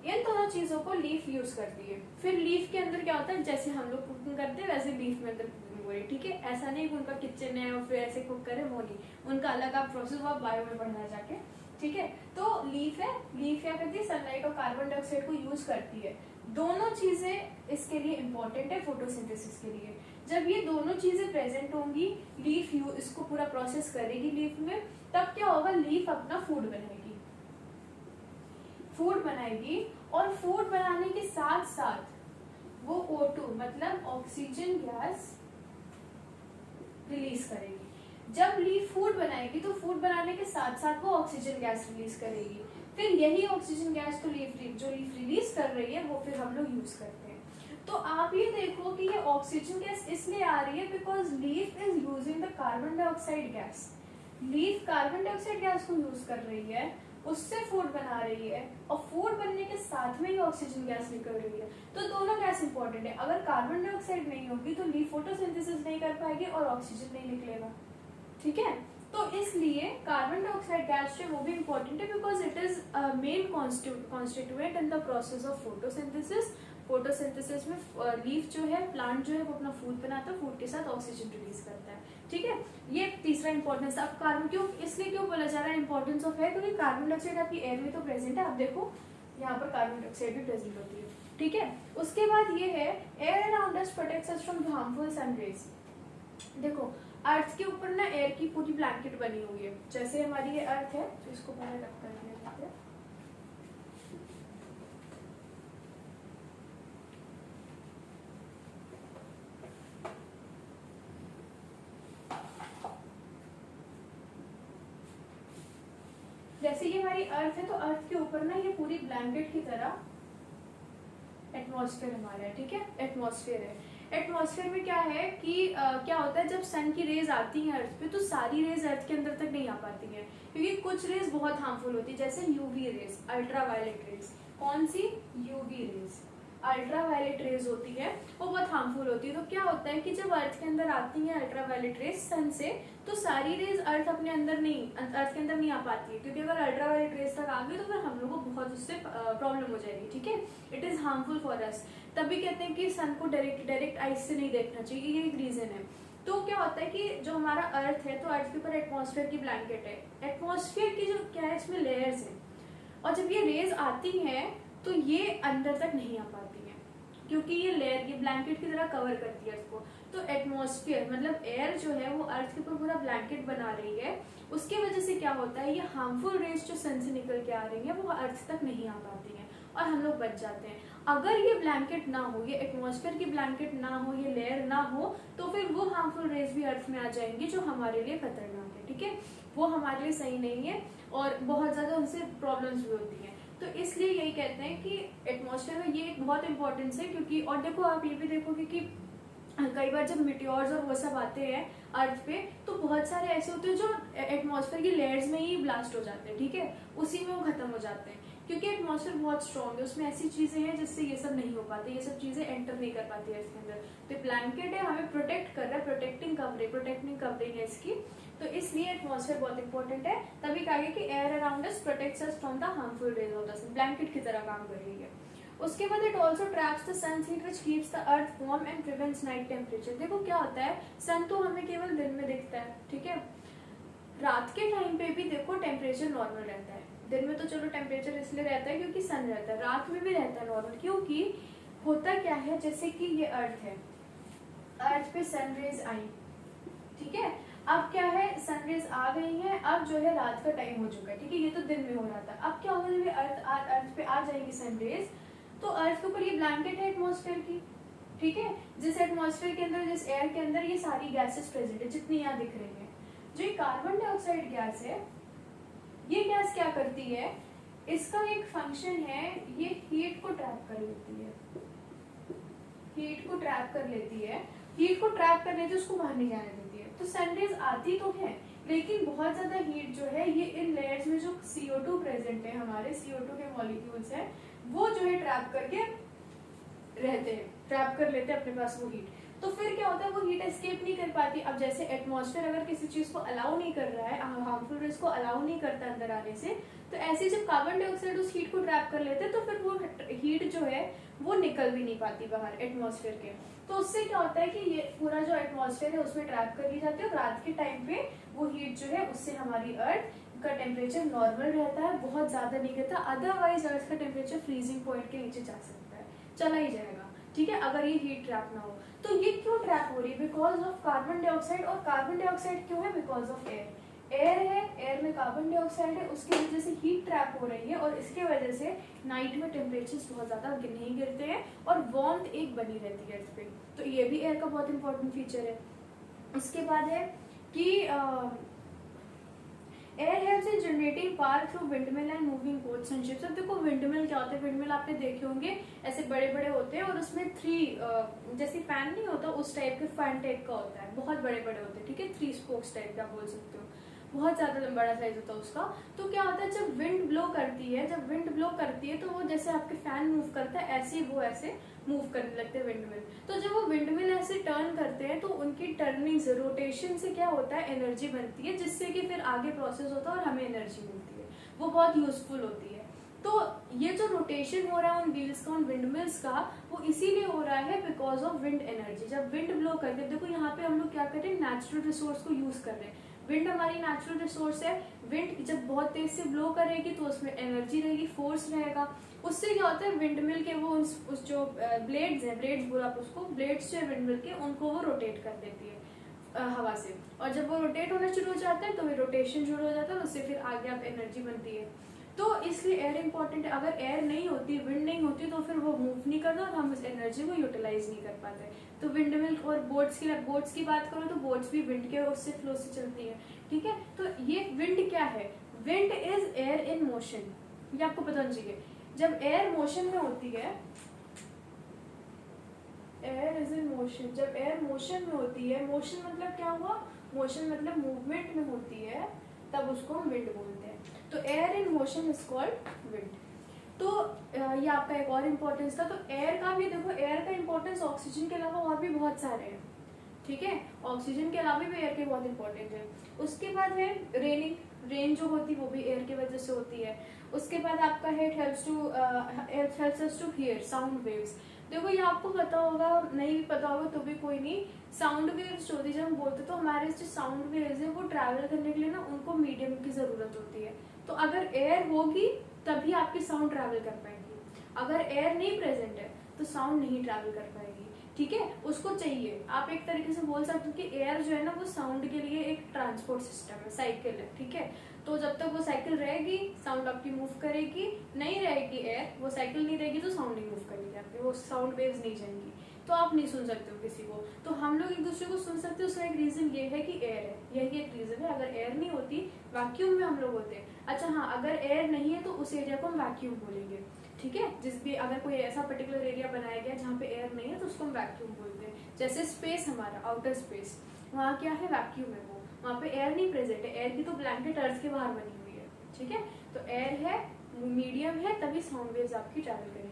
इन दोनों चीजों को लीफ यूज करती है। फिर लीफ के अंदर क्या होता है, जैसे हम लोग कुकिंग करते हैं वैसे लीफ में अंदर कुकिंग हो रही है, ठीक है। ऐसा नहीं कि उनका किचन है और फिर ऐसे कुक करे, वो नहीं, उनका अलग आप प्रोसेस वो आप बायो में पढ़ना जाके, ठीक है। तो लीफ है, लीफ क्या करती है? सनलाइट और कार्बन डाइऑक्साइड को यूज करती है। दोनों चीजें इसके लिए इंपॉर्टेंट है फोटोसिंथेसिस के लिए। जब ये दोनों चीजें प्रेजेंट होंगी, लीफ इसको पूरा प्रोसेस करेगी लीफ में, तब क्या होगा, लीफ अपना फूड बनाएगी, फूड बनाएगी, और फूड बनाने के साथ साथ वो O2 मतलब ऑक्सीजन गैस रिलीज करेगी। जब लीफ फूड बनाएगी तो फूड बनाने के साथ साथ वो ऑक्सीजन गैस रिलीज करेगी। फिर यही ऑक्सीजन गैस तो लीफ रिलीज कर रही है वो फिर हम लोग यूज करते हैं। तो आप ये देखो कि ये ऑक्सीजन गैस इसलिए आ रही है because leaf is using the carbon dioxide gas. Leaf carbon dioxide gas को यूज कर रही है, उससे फूड बना रही है, और फूड बनने के साथ में ही ऑक्सीजन गैस निकल रही है। तो दोनों गैस इंपॉर्टेंट है। अगर कार्बन डाइऑक्साइड नहीं होगी तो लीफ फोटोसिंथेसिस नहीं कर पाएगी और ऑक्सीजन नहीं निकलेगा, ठीक है। तो इसलिए कार्बन डाइऑक्साइड गैस जो वो भी इंपॉर्टेंट है because it is main constituent in the process of photosynthesis. Photosynthesis में लीफ जो है, प्लांट जो है वो अपना फूड बनाता है, फूड के साथ ऑक्सीजन रिलीज करता है, ठीक है। ये तीसरा इंपॉर्टेंस। अब कार्बन क्यों, इसलिए क्यों बोला जा रहा है इंपॉर्टेंस ऑफ एयर, क्योंकि कार्बन डाइऑक्साइड आपकी एयर में तो प्रेजेंट है। आप देखो यहाँ पर कार्बन डाइऑक्साइड भी प्रेजेंट होती है, ठीक है। उसके बाद ये है air around us protects us from harmful sun rays. देखो अर्थ के ऊपर ना एयर की पूरी ब्लैंकेट बनी हुई है। जैसे हमारी ये अर्थ है तो इसको पहले रख कर दिया जाता है, जैसे ये हमारी अर्थ है तो अर्थ के ऊपर ना ये पूरी ब्लैंकेट की तरह एटमॉस्फेयर हमारा है, ठीक है। एटमॉस्फेयर है। एटमॉस्फेयर में क्या है कि क्या होता है, जब सन की रेज आती हैं अर्थ पे तो सारी रेज अर्थ के अंदर तक नहीं आ पाती हैं, क्योंकि कुछ रेज बहुत हार्मफुल होती है, जैसे यूवी रेज, अल्ट्रावायलेट रेज। कौन सी? यूवी रेज, अल्ट्रावायलेट रेज होती है, वो बहुत हार्मफुल होती है। तो क्या होता है कि जब अर्थ के अंदर आती है अल्ट्रावायलेट रेज सन से, तो सारी रेज अर्थ अपने अंदर नहीं, अर्थ के अंदर नहीं आ पाती है, क्योंकि अगर अल्ट्रावायलेट रेज तक आ गई तो फिर हम लोग को बहुत उससे प्रॉब्लम हो जाएगी, ठीक है। It is harmful for us. तभी कहते हैं कि सन को डायरेक्ट आइज से नहीं देखना चाहिए, ये एक रीजन है। तो क्या होता है कि जो हमारा अर्थ है तो अर्थ के ऊपर एटमॉस्फेयर की ब्लैंकेट है। एटमॉस्फेयर की जो क्या है, इसमें लेयर्स है, और जब ये रेज आती हैं तो ये अंदर तक नहीं आ पाती हैं, क्योंकि ये लेयर, ये ब्लैंकेट की तरह कवर करती है अर्थ को। तो एटमॉस्फेयर मतलब एयर जो है वो अर्थ के ऊपर पूरा ब्लैंकेट बना रही है। उसकी वजह से क्या होता है, ये हार्मफुल रेज जो सन से निकल के आ रही है वो अर्थ तक नहीं आ पाती हैं और हम लोग बच जाते हैं। अगर ये ब्लैंकेट ना हो, ये एटमॉस्फेयर की ब्लैंकेट ना हो, ये लेयर ना हो, तो फिर वो हार्मफुल रेज भी अर्थ में आ जाएंगी जो हमारे लिए खतरनाक है, ठीक है। वो हमारे लिए सही नहीं है और बहुत ज्यादा उनसे प्रॉब्लम्स भी होती हैं। तो इसलिए यही कहते हैं कि एटमॉस्फेयर में ये बहुत इंपॉर्टेंस है, क्योंकि और देखो आप ये भी देखोगे कि कई बार जब मिटियोर्स और वो सब आते हैं अर्थ पे तो बहुत सारे ऐसे होते हैं जो एटमॉस्फेयर की लेयर्स में ही ब्लास्ट हो जाते हैं, ठीक है, उसी में वो खत्म हो जाते हैं, क्योंकि एटमॉस्फेयर बहुत स्ट्रॉन्ग है, उसमें ऐसी चीजें हैं जिससे ये सब नहीं हो पाते, ये सब चीजें एंटर नहीं कर पाती है इसके अंदर। तो ब्लैंकेट है, हमें प्रोटेक्ट कर रहा है, प्रोटेक्टिंग कवरिंग है इसकी। तो इसलिए एटमॉस्फेयर बहुत इंपॉर्टेंट है। तभी कहा गया कि air around us protects us from the harmful rays of the sun, blanket की तरह काम कर रही है। उसके बाद it also traps the sun heat which keeps the earth warm and prevents night temperature. देखो क्या होता है, सन तो हमें केवल दिन में दिखता है, ठीक है। रात के टाइम पे भी देखो टेम्परेचर नॉर्मल रहता है। दिन में तो चलो टेम्परेचर इसलिए रहता है क्योंकि सन रहता है, रात में भी रहता है नॉर्मल, क्योंकि होता क्या है, जैसे कि ये अर्थ है, अर्थ पे सनरेज आई, ठीक है। अब क्या है, सनरेज आ गई है, अब जो है रात का टाइम हो चुका है, ठीक है, ये तो दिन में हो रहा था। अब क्या होगा, जब अर्थ पे आ जाएगी सनरेज तो अर्थ के ऊपर ये ब्लैंकेट है एटमॉस्फेयर की, ठीक है। जिस एटमॉस्फेयर के अंदर, जिस एयर के अंदर ये सारी गैसेस प्रेजेंट है जितनी यहाँ दिख रही है। जो कार्बन डाइऑक्साइड गैस है, ये गैस क्या करती है, इसका एक फंक्शन है, ये हीट को ट्रैप कर लेती है, हीट को ट्रैप कर लेती है, हीट को ट्रैप कर लेती है, उसको बाहर नहीं जाने देती है। तो सनरेज आती तो है, लेकिन बहुत ज्यादा हीट जो है ये इन लेयर्स में जो CO2 प्रेजेंट है, हमारे CO2 के मॉलिक्यूल्स हैं, वो जो है ट्रैप करके रहते हैं, ट्रैप कर लेते हैं अपने पास वो हीट। तो फिर क्या होता है, वो हीट एस्केप नहीं कर पाती। अब जैसे एटमॉस्फेयर अगर किसी चीज को अलाउ नहीं कर रहा है, हार्मफुल रेज को अलाउ नहीं करता अंदर आने से, तो ऐसे जब कार्बन डाइऑक्साइड उस हीट को ट्रैप कर लेते हैं, तो फिर वो हीट जो है वो निकल भी नहीं पाती बाहर एटमॉस्फेयर के। तो उससे क्या होता है कि ये पूरा जो एटमॉस्फेयर है उसमें ट्रैप कर ली जाती है, और रात के टाइम पे वो हीट जो है उससे हमारी अर्थ का टेम्परेचर नॉर्मल रहता है, बहुत ज्यादा नहीं रहता। अदरवाइज अर्थ का टेम्परेचर फ्रीजिंग पॉइंट के नीचे जा सकता है, चला ही जाएगा, ठीक है, अगर ये हीट ट्रैप ना हो। तो ये क्यों ट्रैप हो रही है? Because of carbon dioxide. और कार्बन डाइऑक्साइड क्यों है? Because of air. एयर है, एयर में कार्बन डाइऑक्साइड है, उसकी वजह से हीट ट्रैप हो रही है, और इसके वजह से नाइट में टेम्परेचर्स बहुत ज्यादा नहीं गिरते हैं, और वार्मथ एक बनी रहती है अर्थ पे। तो ये भी एयर का बहुत इंपॉर्टेंट फीचर है। उसके बाद है कि air helps in generating power through windmill and moving ports and ships. अब देखो विंडमिल क्या होता है, विंडमिल आपने देखे होंगे ऐसे बड़े बड़े होते हैं, और उसमें 3 जैसे फैन नहीं होता उस टाइप के फैन टाइप का होता है, बहुत बड़े बड़े होते हैं, ठीक है, 3 स्पोक्स टाइप का बोल सकते हो, बहुत ज्यादा बड़ा साइज होता है उसका। तो क्या होता है, जब विंड ब्लो करती है, जब विंड ब्लो करती है तो वो जैसे आपके फैन मूव करता है, ऐसे ही वो ऐसे मूव करने लगते हैं विंडमिल। तो जब वो विंडमिल ऐसे टर्न करते हैं तो उनकी टर्निंग से, रोटेशन से क्या होता है, एनर्जी बनती है, जिससे कि फिर आगे प्रोसेस होता है और हमें एनर्जी मिलती है, वो बहुत यूजफुल होती है। तो ये जो रोटेशन हो रहा है उन व्हील्स का, उन विंडमिल्स का, वो इसीलिए हो रहा है बिकॉज ऑफ विंड एनर्जी। जब विंड ब्लो करते हैं, देखो यहाँ पे हम लोग क्या कर रहे हैं, नेचुरल रिसोर्स को यूज कर रहे हैं। विंड हमारी नेचुरल रिसोर्स है, विंड जब बहुत तेज से ब्लो करेगी तो उसमें एनर्जी रहेगी, फोर्स रहेगा, उससे क्या होता है विंडमिल के वो उस जो ब्लेड्स हैं, ब्लेड्स बोला आप उसको, ब्लेड्स जो है विंडमिल के, उनको वो रोटेट कर देती है हवा से, और जब वो रोटेट होना शुरू हो जाता है तो वो रोटेशन शुरू हो जाता है, उससे फिर आगे आप एनर्जी बनती है। तो इसलिए एयर इंपॉर्टेंट है। अगर एयर नहीं होती, विंड नहीं होती, तो फिर वो मूव नहीं करता और हम इस एनर्जी को यूटिलाइज नहीं कर पाते। तो विंडमिल और बोट्स की बात करो तो बोट्स भी विंड के उससे फ्लो से चलती है, ठीक है। तो ये विंड क्या है, wind is air in motion, ये आपको पता होना चाहिए। जब एयर मोशन में होती है, एयर इज इन मोशन, जब एयर मोशन में होती है, मोशन मतलब क्या हुआ, मोशन मतलब मूवमेंट में होती है, तब उसको हम विंड बोलते हैं। तो air in motion is called wind. तो ये आपका एक और इम्पोर्टेंस था। तो एयर का भी देखो, एयर का इम्पोर्टेंस ऑक्सीजन के अलावा और भी बहुत सारे हैं, ठीक है, ऑक्सीजन के अलावा भी एयर के बहुत इंपॉर्टेंट है। उसके बाद है रेनिंग, रेन जो होती है वो भी एयर की वजह से होती है। उसके बाद आपका है it helps us to hear sound waves. देखो ये आपको पता होगा, नहीं भी पता होगा तो भी कोई नहीं, साउंड वेव्स जो होती है, जब हम बोलते तो हमारे जो साउंड वेव्स है वो ट्रैवल करने के लिए ना उनको मीडियम की जरूरत होती है। तो अगर एयर होगी तभी आपकी साउंड ट्रैवल कर पाएगी, अगर एयर नहीं प्रेजेंट है तो साउंड नहीं ट्रैवल कर पाएगी, ठीक है, उसको चाहिए। आप एक तरीके से बोल सकते हो कि एयर जो है ना वो साउंड के लिए एक ट्रांसपोर्ट सिस्टम है, साइकिल है, ठीक है। तो जब तक वो साइकिल रहेगी साउंड आपकी मूव करेगी, नहीं रहेगी एयर, वो साइकिल नहीं रहेगी तो साउंड नहीं मूव करेगी आपकी, वो साउंड वेव्स नहीं जाएंगी, तो आप नहीं सुन सकते हो किसी को। तो हम लोग एक दूसरे को सुन सकते हो, उसका एक रीजन ये है कि एयर है, यही एक रीजन है। अगर एयर नहीं होती, वैक्यूम में हम लोग होते हैं। अच्छा हाँ, अगर एयर नहीं है तो उस एरिया को हम वैक्यूम बोलेंगे, ठीक है। जिस भी अगर कोई ऐसा पर्टिकुलर एरिया बनाया गया जहाँ पे एयर नहीं है तो उसको हम वैक्यूम बोलते हैं। जैसे स्पेस, हमारा आउटर स्पेस, वहाँ क्या है, वैक्यूम है, वो वहाँ पे एयर नहीं प्रेजेंट है, एयर की तो ब्लैंकेट अर्थ के बाहर बनी हुई है, ठीक है। तो एयर है, मीडियम है, तभी साउंड वेव्स आपकी ट्रैवल करेंगी।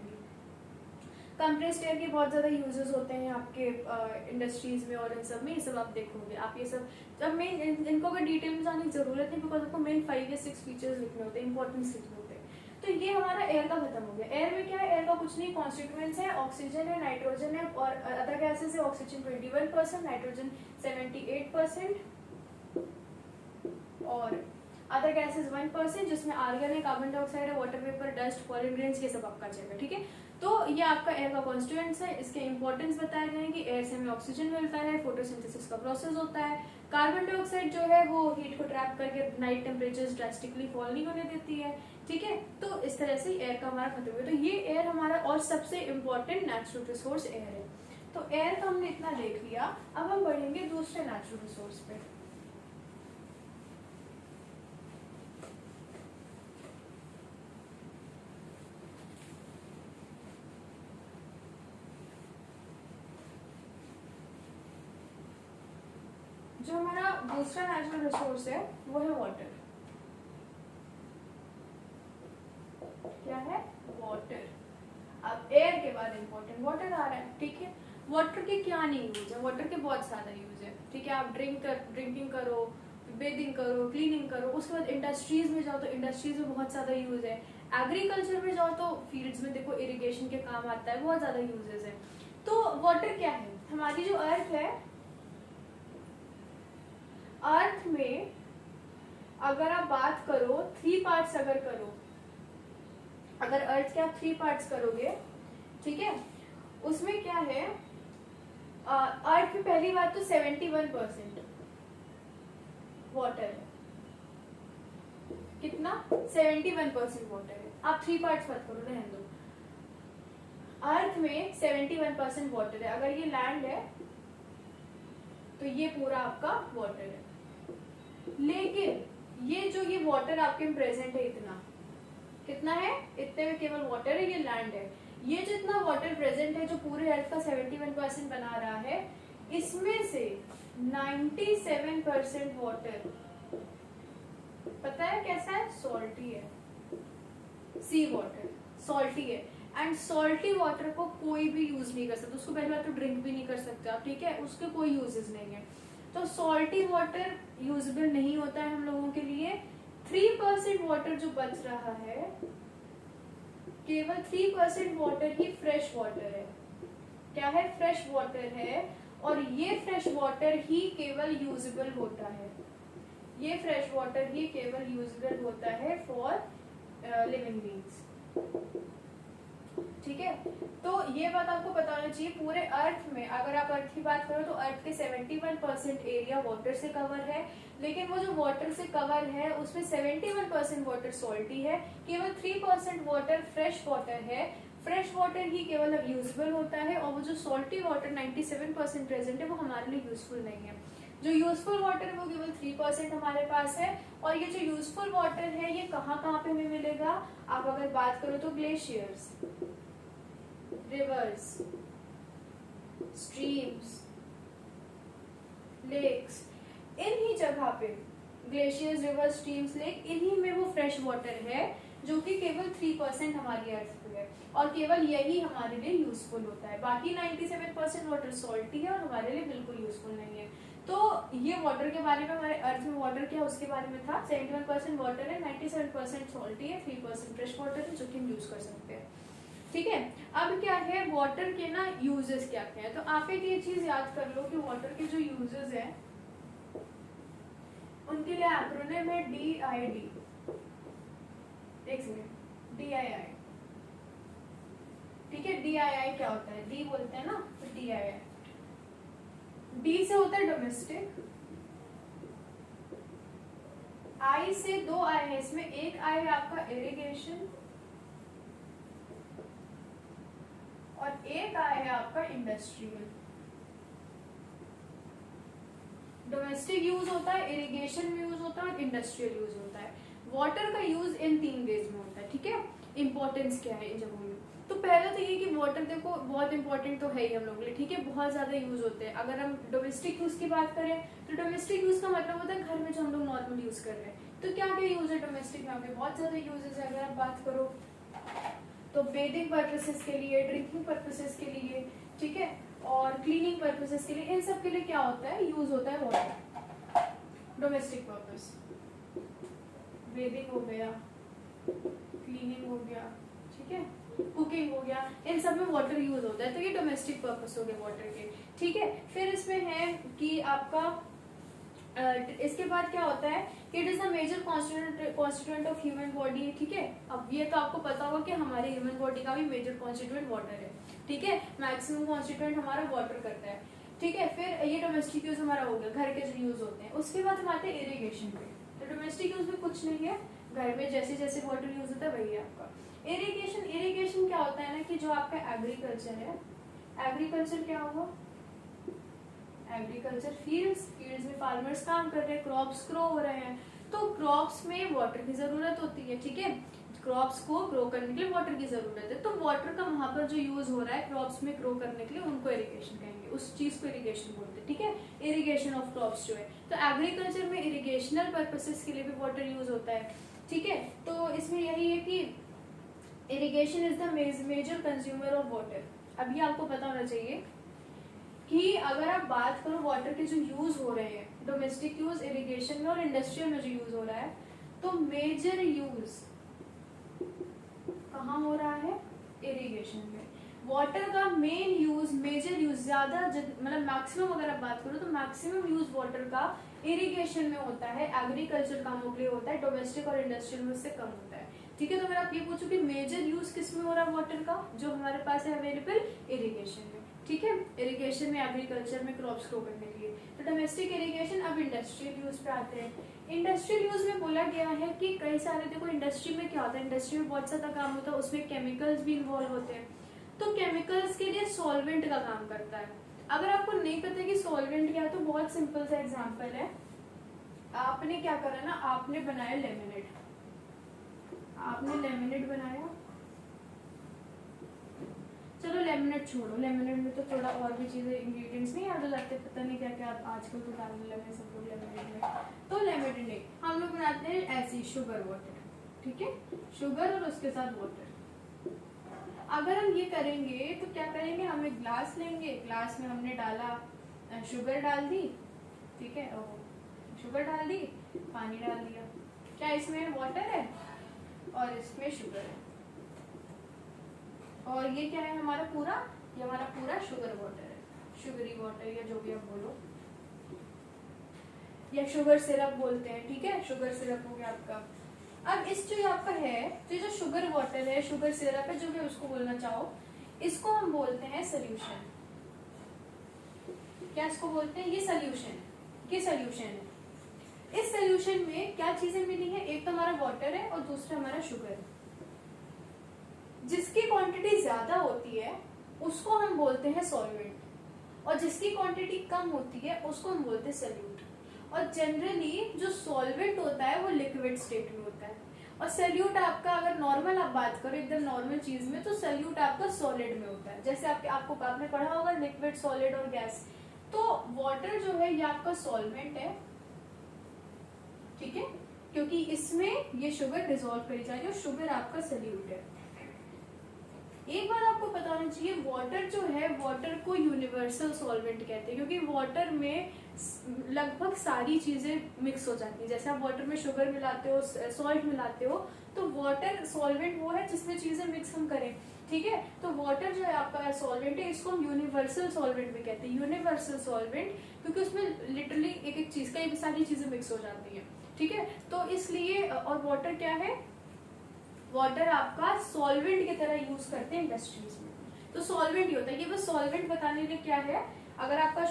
कंप्रेस्ड एयर के बहुत ज्यादा यूजेस होते हैं आपके इंडस्ट्रीज में और इन सब में, ये सब आप देखोगे। आप ये सब जब मेन इनको अगर डिटेल में जाने की जरूरत नहीं, बिकॉज आपको मेन 5 या 6 फीचर्स लिखने होते हैं, इंपॉर्टेंस लिखने होते हैं। तो ये हमारा एयर का खत्म हो गया। एयर में क्या है, एयर का कुछ नहीं, कॉन्स्टिट्यूएंट्स है, ऑक्सीजन है, नाइट्रोजन है, और अदर गैसेस है। ऑक्सीजन 21%, नाइट्रोजन 78%, और अदर गैसेस 1%, जिसमें आर्गन है, कार्बन डाइऑक्साइड है, water vapour, dust, pollen grains, ये सब आपका चलेगा, ठीक है। तो ये आपका एयर का कॉन्स्टिट्यूएंट्स है। इसके इंपॉर्टेंस बताए गए कि एयर से हमें ऑक्सीजन मिलता है, फोटोसिंथेसिस का प्रोसेस होता है, कार्बन डाइऑक्साइड जो है वो हीट को ट्रैप करके नाइट टेम्परेचर ड्रास्टिकली फॉल नहीं होने देती है, ठीक है। तो इस तरह से एयर का हमारा खत्म हुआ। तो ये एयर हमारा और सबसे इम्पोर्टेंट नेचुरल रिसोर्स एयर है। तो एयर का हमने इतना देख लिया, अब हम बढ़ेंगे दूसरे नेचुरल रिसोर्स पे। जो हमारा दूसरा नेचुरल रिसोर्स है वो है वाटर। क्या है? वाटर। अब एयर के बाद इंपॉर्टेंट वाटर आ रहा है, ठीक है। वाटर के क्या नहीं यूज है? वाटर के बहुत ज्यादा यूज है, ठीक है। आप ड्रिंकिंग करो, बेथिंग करो, क्लीनिंग करो। उसके बाद इंडस्ट्रीज में जाओ तो इंडस्ट्रीज में बहुत ज्यादा यूज है। एग्रीकल्चर में जाओ तो फील्ड्स में देखो इरिगेशन के काम आता है, बहुत ज्यादा यूजेस है। तो वाटर क्या है? हमारी जो अर्थ है, अर्थ में अगर आप बात करो 3 पार्ट्स अगर करो, अगर अर्थ के आप 3 पार्ट्स करोगे, ठीक है, उसमें क्या है, अर्थ में पहली बात तो 71% वाटर है। कितना? 71% वाटर है। आप 3 पार्ट्स मत करो, रहने दो। अर्थ में 71% वाटर है। अगर ये लैंड है तो ये पूरा आपका वाटर है। लेकिन ये वाटर आपके में प्रेजेंट है, इतना कितना है? इतने में केवल वाटर है, ये लैंड है। ये जितना वाटर प्रेजेंट है जो पूरे अर्थ का 71% बना रहा है, इसमें से 97% वाटर पता है कैसा है? सॉल्टी है। सी वाटर सॉल्टी है। एंड सॉल्टी वाटर को कोई भी यूज नहीं कर सकता, उसको पहली बार तो ड्रिंक भी नहीं कर सकते आप, ठीक है, उसके कोई यूजेस नहीं है। तो सॉल्टी वाटर यूजेबल नहीं होता है हम लोगों के लिए। 3% वाटर जो बच रहा है, केवल 3% वाटर ही फ्रेश वाटर है। क्या है? फ्रेश वाटर है। और ये फ्रेश वाटर ही केवल यूजेबल होता है, ये फ्रेश वाटर ही केवल यूजेबल होता है फॉर लिविंग बींग्स, ठीक है। तो ये बात आपको पता होना चाहिए। पूरे अर्थ में अगर आप अर्थ की बात करो तो अर्थ के 71% एरिया वाटर से कवर है, लेकिन वो जो वाटर से कवर है उसमें 71% वाटर सॉल्टी है, केवल 3% वाटर फ्रेश वाटर है। फ्रेश वाटर ही केवल अब यूजेबल होता है, और वो जो सॉल्टी वाटर 97% प्रेजेंट है वो हमारे लिए यूजफुल नहीं है। जो यूजफुल वाटर है वो केवल 3% हमारे पास है। और ये जो यूजफुल वाटर है ये कहाँ कहाँ पे हमें मिलेगा? आप अगर बात करो तो ग्लेशियर्स, रिवर्स, स्ट्रीम्स, लेक्स, इन्हीं जगह पे ग्लेशियर्स, रिवर्स, स्ट्रीम्स, लेक, इन्हीं में वो फ्रेश वाटर है जो कि केवल 3% हमारी अर्थ पे है, और केवल यही हमारे लिए यूजफुल होता है। बाकी 97% वाटर सॉल्टी है और हमारे लिए बिल्कुल यूजफुल नहीं है। तो ये वाटर के बारे में, हमारे अर्थ में वाटर क्या है उसके बारे में था। 71% वाटर है, 97% सॉल्टी है, 3% फ्रेश वाटर है जो कि हम यूज कर सकते हैं, ठीक है। अब क्या है, वाटर के ना यूजेस क्या क्या है? तो आप एक ये चीज याद कर लो कि वाटर के जो यूजेस हैं उनके लिए एक्रोनिम है DID। एक सेकेंड, DII, ठीक है। DII क्या होता है? डी बोलते हैं ना, तो DII। डी से होता है डोमेस्टिक, आई से 2 आई है, इसमें एक आई है आपका इरिगेशन, और एक आया है आपका इंडस्ट्रियल। डोमेस्टिक यूज होता है, इरिगेशन में यूज होता है, और इंडस्ट्रियल यूज होता है। वाटर का यूज इन 3 वेज में होता है, ठीक है। इंपॉर्टेंस क्या है इन जगहों में? तो पहला तो ये कि वाटर देखो बहुत इंपॉर्टेंट तो है ही हम लोगों के लिए, ठीक है, बहुत ज्यादा यूज होते हैं। अगर हम डोमेस्टिक यूज की बात करें तो डोमेस्टिक यूज का मतलब होता है घर में जो हम लोग नॉर्मल यूज कर रहे हैं। तो क्या क्या यूज है डोमेस्टिक में? बहुत ज्यादा यूजेस है। अगर आप बात करो तो बेदिंग पर्पसेस के लिए, ड्रिंकिंग पर्पसेस के लिए, ठीक है, और क्लीनिंग पर्पसेस के लिए, इन सब के लिए क्या होता है? यूज होता है वाटर। डोमेस्टिक पर्पस, बेदिंग हो गया, क्लीनिंग हो गया, ठीक है, कुकिंग हो गया, इन सब में वाटर यूज होता है। तो ये डोमेस्टिक पर्पस हो गए वाटर के, ठीक है। फिर इसमें है कि आपका इसके बाद क्या होता है कि it is a major constituent of human body, ठीक है। अब ये तो आपको पता होगा कि हमारे ह्यूमन बॉडी का भी मेजर कॉन्स्टिट्यूएंट वाटर है, ठीक है। मैक्सिमम कॉन्स्टिट्यूएंट हमारा वाटर करता है, ठीक है। फिर ये डोमेस्टिक यूज हमारा हो गया, घर के जो यूज होते हैं। उसके बाद हम आते हैं इरिगेशन पे। तो डोमेस्टिक यूज में कुछ नहीं है, घर में जैसे जैसे वाटर यूज होता है वही है आपका। इरिगेशन क्या होता है ना कि जो आपका एग्रीकल्चर है, एग्रीकल्चर क्या हुआ? एग्रीकल्चर फील्ड्स में फार्मर्स काम कर रहे हैं, क्रॉप्स ग्रो हो रहे हैं, तो क्रॉप्स में वाटर की जरूरत होती है, ठीक है। क्रॉप्स को ग्रो करने के लिए वाटर की जरूरत है, तो वाटर का वहां पर जो यूज हो रहा है क्रॉप्स में ग्रो करने के लिए उनको इरिगेशन कहेंगे, उस चीज को इरिगेशन बोलते हैं, ठीक है, इरिगेशन ऑफ क्रॉप्स जो है। तो एग्रीकल्चर में इरिगेशनल पर्पसेस के लिए भी वाटर यूज होता है, ठीक है। तो इसमें यही है कि irrigation is the major consumer of water. अभी आपको पता होना चाहिए कि अगर आप बात करो वाटर के जो यूज हो रहे हैं, डोमेस्टिक यूज, इरिगेशन में और इंडस्ट्रियल में जो यूज हो रहा है, तो मेजर यूज कहाँ हो रहा है, इरिगेशन में। वाटर का मेन यूज, मेजर यूज, ज्यादा मतलब मैक्सिमम अगर आप बात करो तो मैक्सिमम यूज वाटर का इरिगेशन में होता है, एग्रीकल्चर कामों के लिए होता है, डोमेस्टिक और इंडस्ट्रियल में उससे कम होता है, ठीक है। तो अगर आप ये पूछो कि मेजर यूज किस में हो रहा है वाटर का, जो हमारे पास है अवेलेबल, इरिगेशन में, ठीक है, इरिगेशन में, एग्रीकल्चर में, क्रॉप्स ग्रो करने के लिए। तो डोमेस्टिक इरिगेशन। अब इंडस्ट्रियल यूज पे आते हैं। इंडस्ट्रियल यूज में बोला गया है कि कई सारे, देखो इंडस्ट्री में क्या होता है, इंडस्ट्री में बहुत ज्यादा काम होता है, उसमें केमिकल्स भी इन्वॉल्व होते हैं, तो केमिकल्स के लिए सॉल्वेंट का काम करता है। अगर आपको नहीं पता कि सॉल्वेंट क्या है, तो बहुत सिंपल सा एग्जांपल है, आपने क्या करा ना, आपने बनाया लेमिनेट, आपने लेमिनेट बनाया, चलो लेमिनेट छोड़ो, लेमिनेट में तो थोड़ा और भी चीजें, इंग्रेडिएंट्स नहीं याद हो जाते, पता नहीं क्या क्या आजकल तो डालने लगे सब लोग लेमिनेट में, तो लेमिनेट नहीं, हम लोग बनाते हैं ऐसी शुगर वाटर, ठीक है, शुगर और उसके साथ वाटर। अगर हम ये करेंगे तो क्या करेंगे, हम एक ग्लास लेंगे, ग्लास में हमने डाला, शुगर डाल दी, ठीक है, शुगर डाल दी, पानी डाल दिया, क्या इसमें वाटर है और इसमें शुगर है, और ये क्या है हमारा पूरा, ये हमारा पूरा शुगर वाटर है, शुगरी वाटर या जो भी आप बोलो, या शुगर सिरप बोलते हैं, ठीक है, शुगर सिरप हो गया आपका। अब इस जो आपका है, तो जो शुगर वाटर है, शुगर सिरप है, जो भी उसको बोलना चाहो, इसको हम बोलते हैं सोल्यूशन। क्या इसको बोलते हैं, ये सोल्यूशन, ये सोल्यूशन है। इस सोल्यूशन में क्या चीजें मिली है, एक तो हमारा वाटर है और दूसरा हमारा शुगर है। जिसकी क्वांटिटी ज्यादा होती है उसको हम बोलते हैं सॉल्वेंट, और जिसकी क्वांटिटी कम होती है उसको हम बोलते हैं सल्यूट। और जनरली जो सॉल्वेंट होता है वो लिक्विड स्टेट में होता है, और सल्यूट आपका, अगर नॉर्मल आप बात करो एकदम नॉर्मल चीज में, तो सल्यूट आपका सॉलिड में होता है। जैसे आपने पढ़ा होगा लिक्विड, सॉलिड और गैस, तो वाटर जो है ये आपका सॉल्वेंट है, ठीक है, क्योंकि इसमें ये शुगर डिसॉल्व करी जा रही है, शुगर आपका सल्यूट है। एक बात आपको पता होना चाहिए, वाटर जो है, वाटर को यूनिवर्सल सॉल्वेंट कहते हैं, क्योंकि वाटर में लगभग सारी चीजें मिक्स हो जाती है। जैसे आप वाटर में शुगर मिलाते हो, सॉल्ट मिलाते हो, तो वाटर सॉल्वेंट वो है जिसमें चीजें मिक्स हम करें, ठीक है। तो वाटर जो है आपका सॉल्वेंट है, इसको हम यूनिवर्सल सॉल्वेंट भी कहते हैं, यूनिवर्सल सॉल्वेंट, क्योंकि उसमें लिटरली एक एक चीज, कई सारी चीजें मिक्स हो जाती है, ठीक है। तो इसलिए, और वाटर क्या है, वाटर आपका सॉल्वेंट की तरह यूज करते हैं इंडस्ट्रीज में, तो सॉल्वेंट ही होता है। ये बस सॉल्वेंट बताने के क्या है, अगर आपका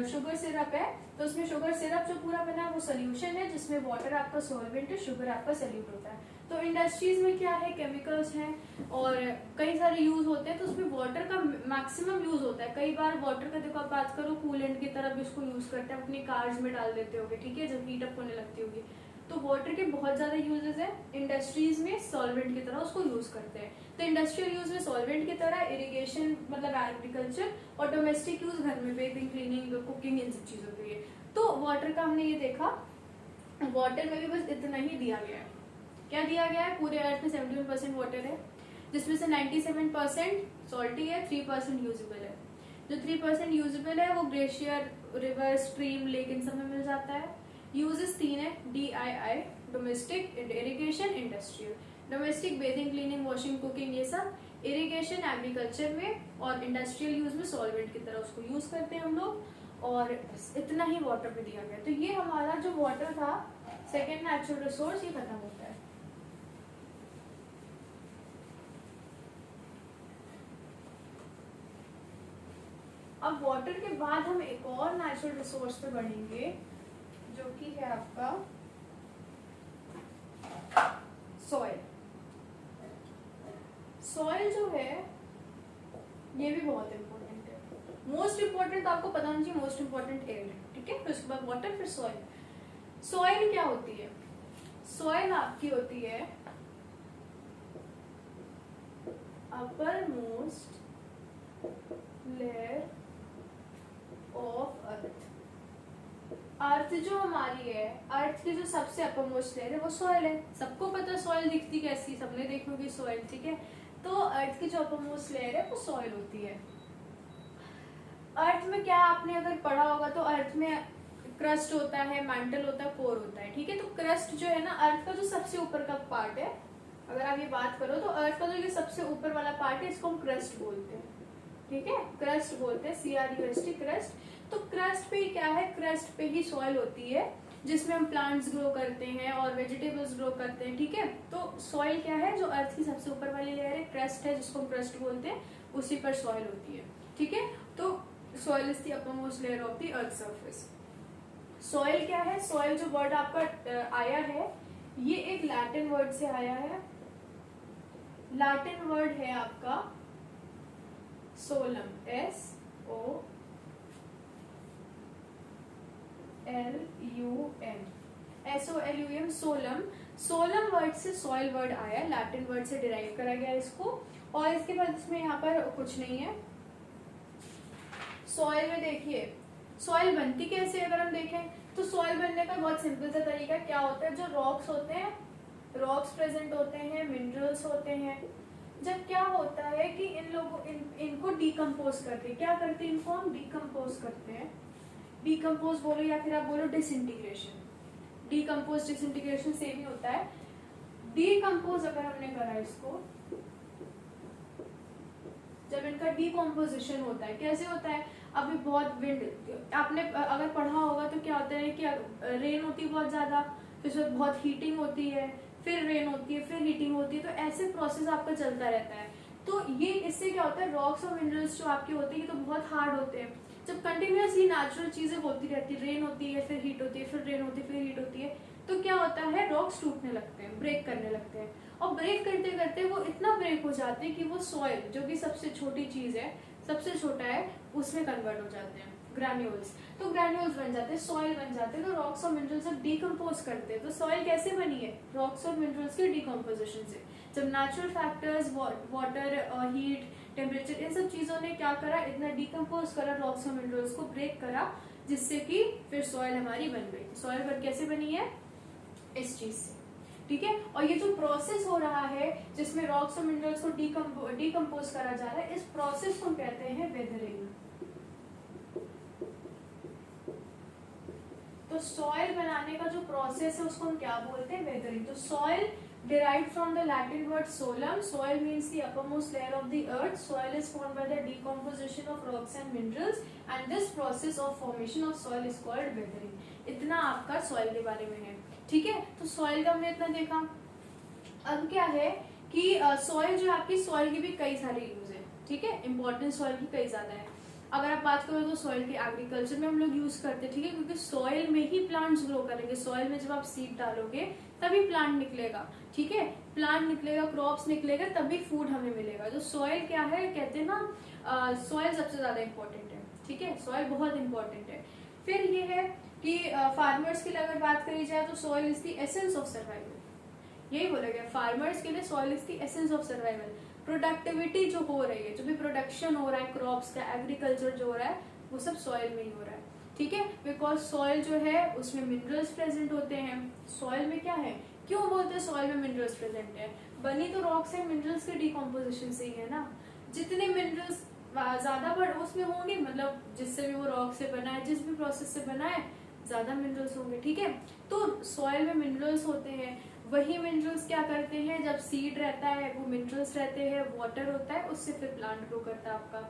शुगर सिरप है तो उसमें शुगर सिरप जो पूरा बना है वो सोल्यूशन है, जिसमें वाटर आपका सॉल्वेंट है, शुगर आपका सल्यूट होता है। तो इंडस्ट्रीज में क्या है, केमिकल्स हैं और कई सारे यूज होते हैं, तो उसमें वाटर का मैक्सिमम यूज होता है। कई बार वाटर का, देखो आप बात करो, कूलेंट की तरह भी उसको यूज करते हैं, अपनी कार्स में डाल देते होगे, ठीक है, जब हीट अप होने लगती होगी, तो वाटर के बहुत ज्यादा यूजेस है। इंडस्ट्रीज में सॉल्वेंट की तरह उसको यूज करते हैं, तो इंडस्ट्रियल यूज में सॉल्वेंट की तरह, इरिगेशन मतलब एग्रीकल्चर, और डोमेस्टिक यूज घर में बेकिंग, क्लीनिंग, कुकिंग, इन सब चीजों के लिए। तो वाटर का हमने ये देखा, वाटर में भी बस इतना ही दिया गया है। क्या दिया गया है, पूरे अर्थ में 71% वाटर है, जिसमें से 97% सॉल्टी है, 3% यूजेबल है। जो 3% यूजेबल है वो ग्लेशियर, रिवर, स्ट्रीम, लेक, इन सब में मिल जाता है। यूजेस 3 है, DII, domestic, irrigation, industrial. Domestic bathing, cleaning, washing, cooking, ये सब। इरिगेशन एग्रीकल्चर में, और इंडस्ट्रियल यूज में सॉल्वेंट की तरह उसको यूज करते हैं हम लोग, और इतना ही वाटर पे दिया गया। तो ये हमारा जो वाटर था, सेकेंड नेचुरल रिसोर्स, ये खत्म होता है। अब वाटर के बाद हम एक और नेचुरल रिसोर्स पे बढ़ेंगे, जो कि है आपका सॉइल। सॉइल जो है ये भी बहुत इंपॉर्टेंट है। मोस्ट इंपॉर्टेंट तो आपको पता होना चाहिए, मोस्ट इंपॉर्टेंट एयर है, ठीक है, फिर उसके बाद वाटर, फिर सॉइल। सॉइल क्या होती है, सॉइल आपकी होती है upper most layer of earth. Earth जो हमारी है, अर्थ की जो सबसे अपर मोस्ट लेयर है वो सॉइल है। सबको पता सॉइल दिखती कैसी, सबने देखी होगी सॉइल, ठीक है। तो अर्थ की जो अपर मोस्ट लेयर है वो सॉइल होती है। अर्थ में क्या आपने अगर पढ़ा होगा तो अर्थ में क्रस्ट होता है, मैंटल होता है, कोर होता है, ठीक है। तो क्रस्ट जो है ना, अर्थ का जो सबसे ऊपर का पार्ट है, अगर आप ये बात करो तो अर्थ का जो ये सबसे ऊपर वाला पार्ट है इसको हम क्रस्ट बोलते हैं, ठीक है। क्रस्ट बोलते हैं, CRUST, क्रस्ट। तो क्रस्ट पे क्या है, क्रस्ट पे ही सॉइल होती है जिसमें हम प्लांट्स ग्रो करते हैं और वेजिटेबल्स ग्रो करते हैं, ठीक है। तो सॉइल क्या है, जो अर्थ की सबसे ऊपर वाली लेयर है, क्रस्ट है जिसको हम क्रस्ट बोलते हैं, उसी पर सॉइल होती है, ठीक है। तो soil is the uppermost layer of the earth surface. Soil क्या है, सॉइल जो वर्ड आपका आया है ये एक लैटिन वर्ड से आया है। लैटिन वर्ड है आपका सोलम, SOLUM, सोलम। सोलम वर्ड से सॉइल वर्ड आया, लैटिन वर्ड से डिराइव करा गया इसको। और इसके बाद इसमें यहाँ पर कुछ नहीं है। सॉइल में देखिए सॉइल बनती कैसे, अगर हम देखें तो सॉइल बनने का बहुत सिंपल सा तरीका क्या होता है, जो रॉक्स होते हैं, रॉक्स प्रेजेंट होते हैं, मिनरल्स होते हैं। जब क्या होता है कि इनको डिकम्पोज करते हैं, क्या करते हैं, इनको हम डिकम्पोज करते हैं। डिकम्पोज बोलो या फिर आप बोलो डिसइंटीग्रेशन। डिकम्पोज डिसइंटीग्रेशन सेम ही होता है। डिकम्पोज अगर हमने करा इसको, जब इनका डिकम्पोजिशन होता है, कैसे होता है, अभी बहुत विंड, आपने अगर पढ़ा होगा तो क्या होता है कि रेन होती है बहुत ज्यादा, फिर बहुत हीटिंग होती है, फिर रेन होती है, फिर हीटिंग होती है, तो ऐसे प्रोसेस आपका चलता रहता है। तो ये इससे क्या होता है, रॉक्स और मिनरल्स जो आपके होते हैं तो बहुत हार्ड होते हैं। जब कंटिन्यूअसली नेचुरल चीजें होती रहती है, रेन होती है, फिर हीट होती है, फिर रेन होती है, फिर हीट होती है, तो क्या होता है, रॉक्स टूटने लगते हैं, ब्रेक करने लगते हैं। और ब्रेक करते करते वो इतना ब्रेक हो जाते हैं कि वो सॉइल जो कि सबसे छोटी चीज है, सबसे छोटा है, उसमें कन्वर्ट हो जाते हैं, ग्रैन्यूल्स। तो ग्रैन्यूल्स बन जाते हैं, सॉइल बन जाते हैं। तो रॉक्स और मिनरल्स जब डिकम्पोज करते हैं, तो सॉइल कैसे बनी है, रॉक्स और मिनरल्स के डिकम्पोजिशन से। जब natural factors, water, heat, temperature, इन सब चीजों ने क्या करा, इतना डिकम्पोज करा, रॉक्स और मिनरल्स को ब्रेक करा, जिससे कि फिर सॉइल हमारी बन गई। सॉइल पर कैसे बनी है, इस चीज से, ठीक है। और ये जो प्रोसेस हो रहा है जिसमें रॉक्स और मिनरल्स को डिकम्पोज करा जा रहा है, इस प्रोसेस को कहते हैं वेदरिंग। तो सॉइल बनाने का जो प्रोसेस है उसको हम क्या बोलते हैं, वेदरिंग। तो soil derived from the Latin word solum. Soil means the uppermost layer of the earth. Soil is formed by the decomposition of rocks and minerals, and this process of formation of soil is called weathering. इतना आपका soil के बारे में है, ठीक है। तो soil का हमने इतना देखा। अब क्या है कि सॉइल जो आपकी, सॉइल की भी कई सारे यूज है, ठीक है। इंपॉर्टेंस सॉइल की कई ज्यादा है। अगर आप बात करो तो सॉइल की एग्रीकल्चर में हम लोग यूज करते हैं, ठीक है, क्योंकि सॉइल में ही प्लांट्स ग्रो करेंगे। सॉइल में जब आप सीड डालोगे तभी प्लांट निकलेगा, ठीक है। प्लांट निकलेगा, क्रॉप्स निकलेगा, तभी फूड हमें मिलेगा। तो सॉइल क्या है, कहते हैं ना, सॉइल सबसे ज्यादा इंपॉर्टेंट है, ठीक है। सॉइल बहुत इंपॉर्टेंट है। फिर ये है कि फार्मर्स के लिए अगर बात करी जाए तो soil is the essence of survival. यही बोला गया, फार्मर्स के लिए soil is the essence of survival. Productivity जो हो रही है, जो भी प्रोडक्शन हो रहा है क्रॉप्स का, एग्रीकल्चर जो हो रहा है, वो सब सॉइल में ही हो रहा है, ठीक है। बिकॉज सॉइल जो है उसमें मिनरल्स प्रेजेंट होते हैं। सॉइल में क्या है, क्यों बोलते हैं सॉइल में मिनरल्स प्रेजेंट है, बनी तो रॉक्स एंड मिनरल्स के डिकम्पोजिशन से ही है ना। जितने मिनरल्स ज्यादा बड़ उसमें होंगे, मतलब जिससे भी वो रॉक से बना है, जिस भी प्रोसेस से बना है, ज्यादा मिनरल्स होंगे, ठीक है। तो सॉइल में मिनरल्स होते हैं। वही मिनरल्स क्या करते हैं, जब सीड रहता है वो मिनरल्स रहते हैं, वाटर होता है, उससे फिर प्लांट ग्रो करता है आपका।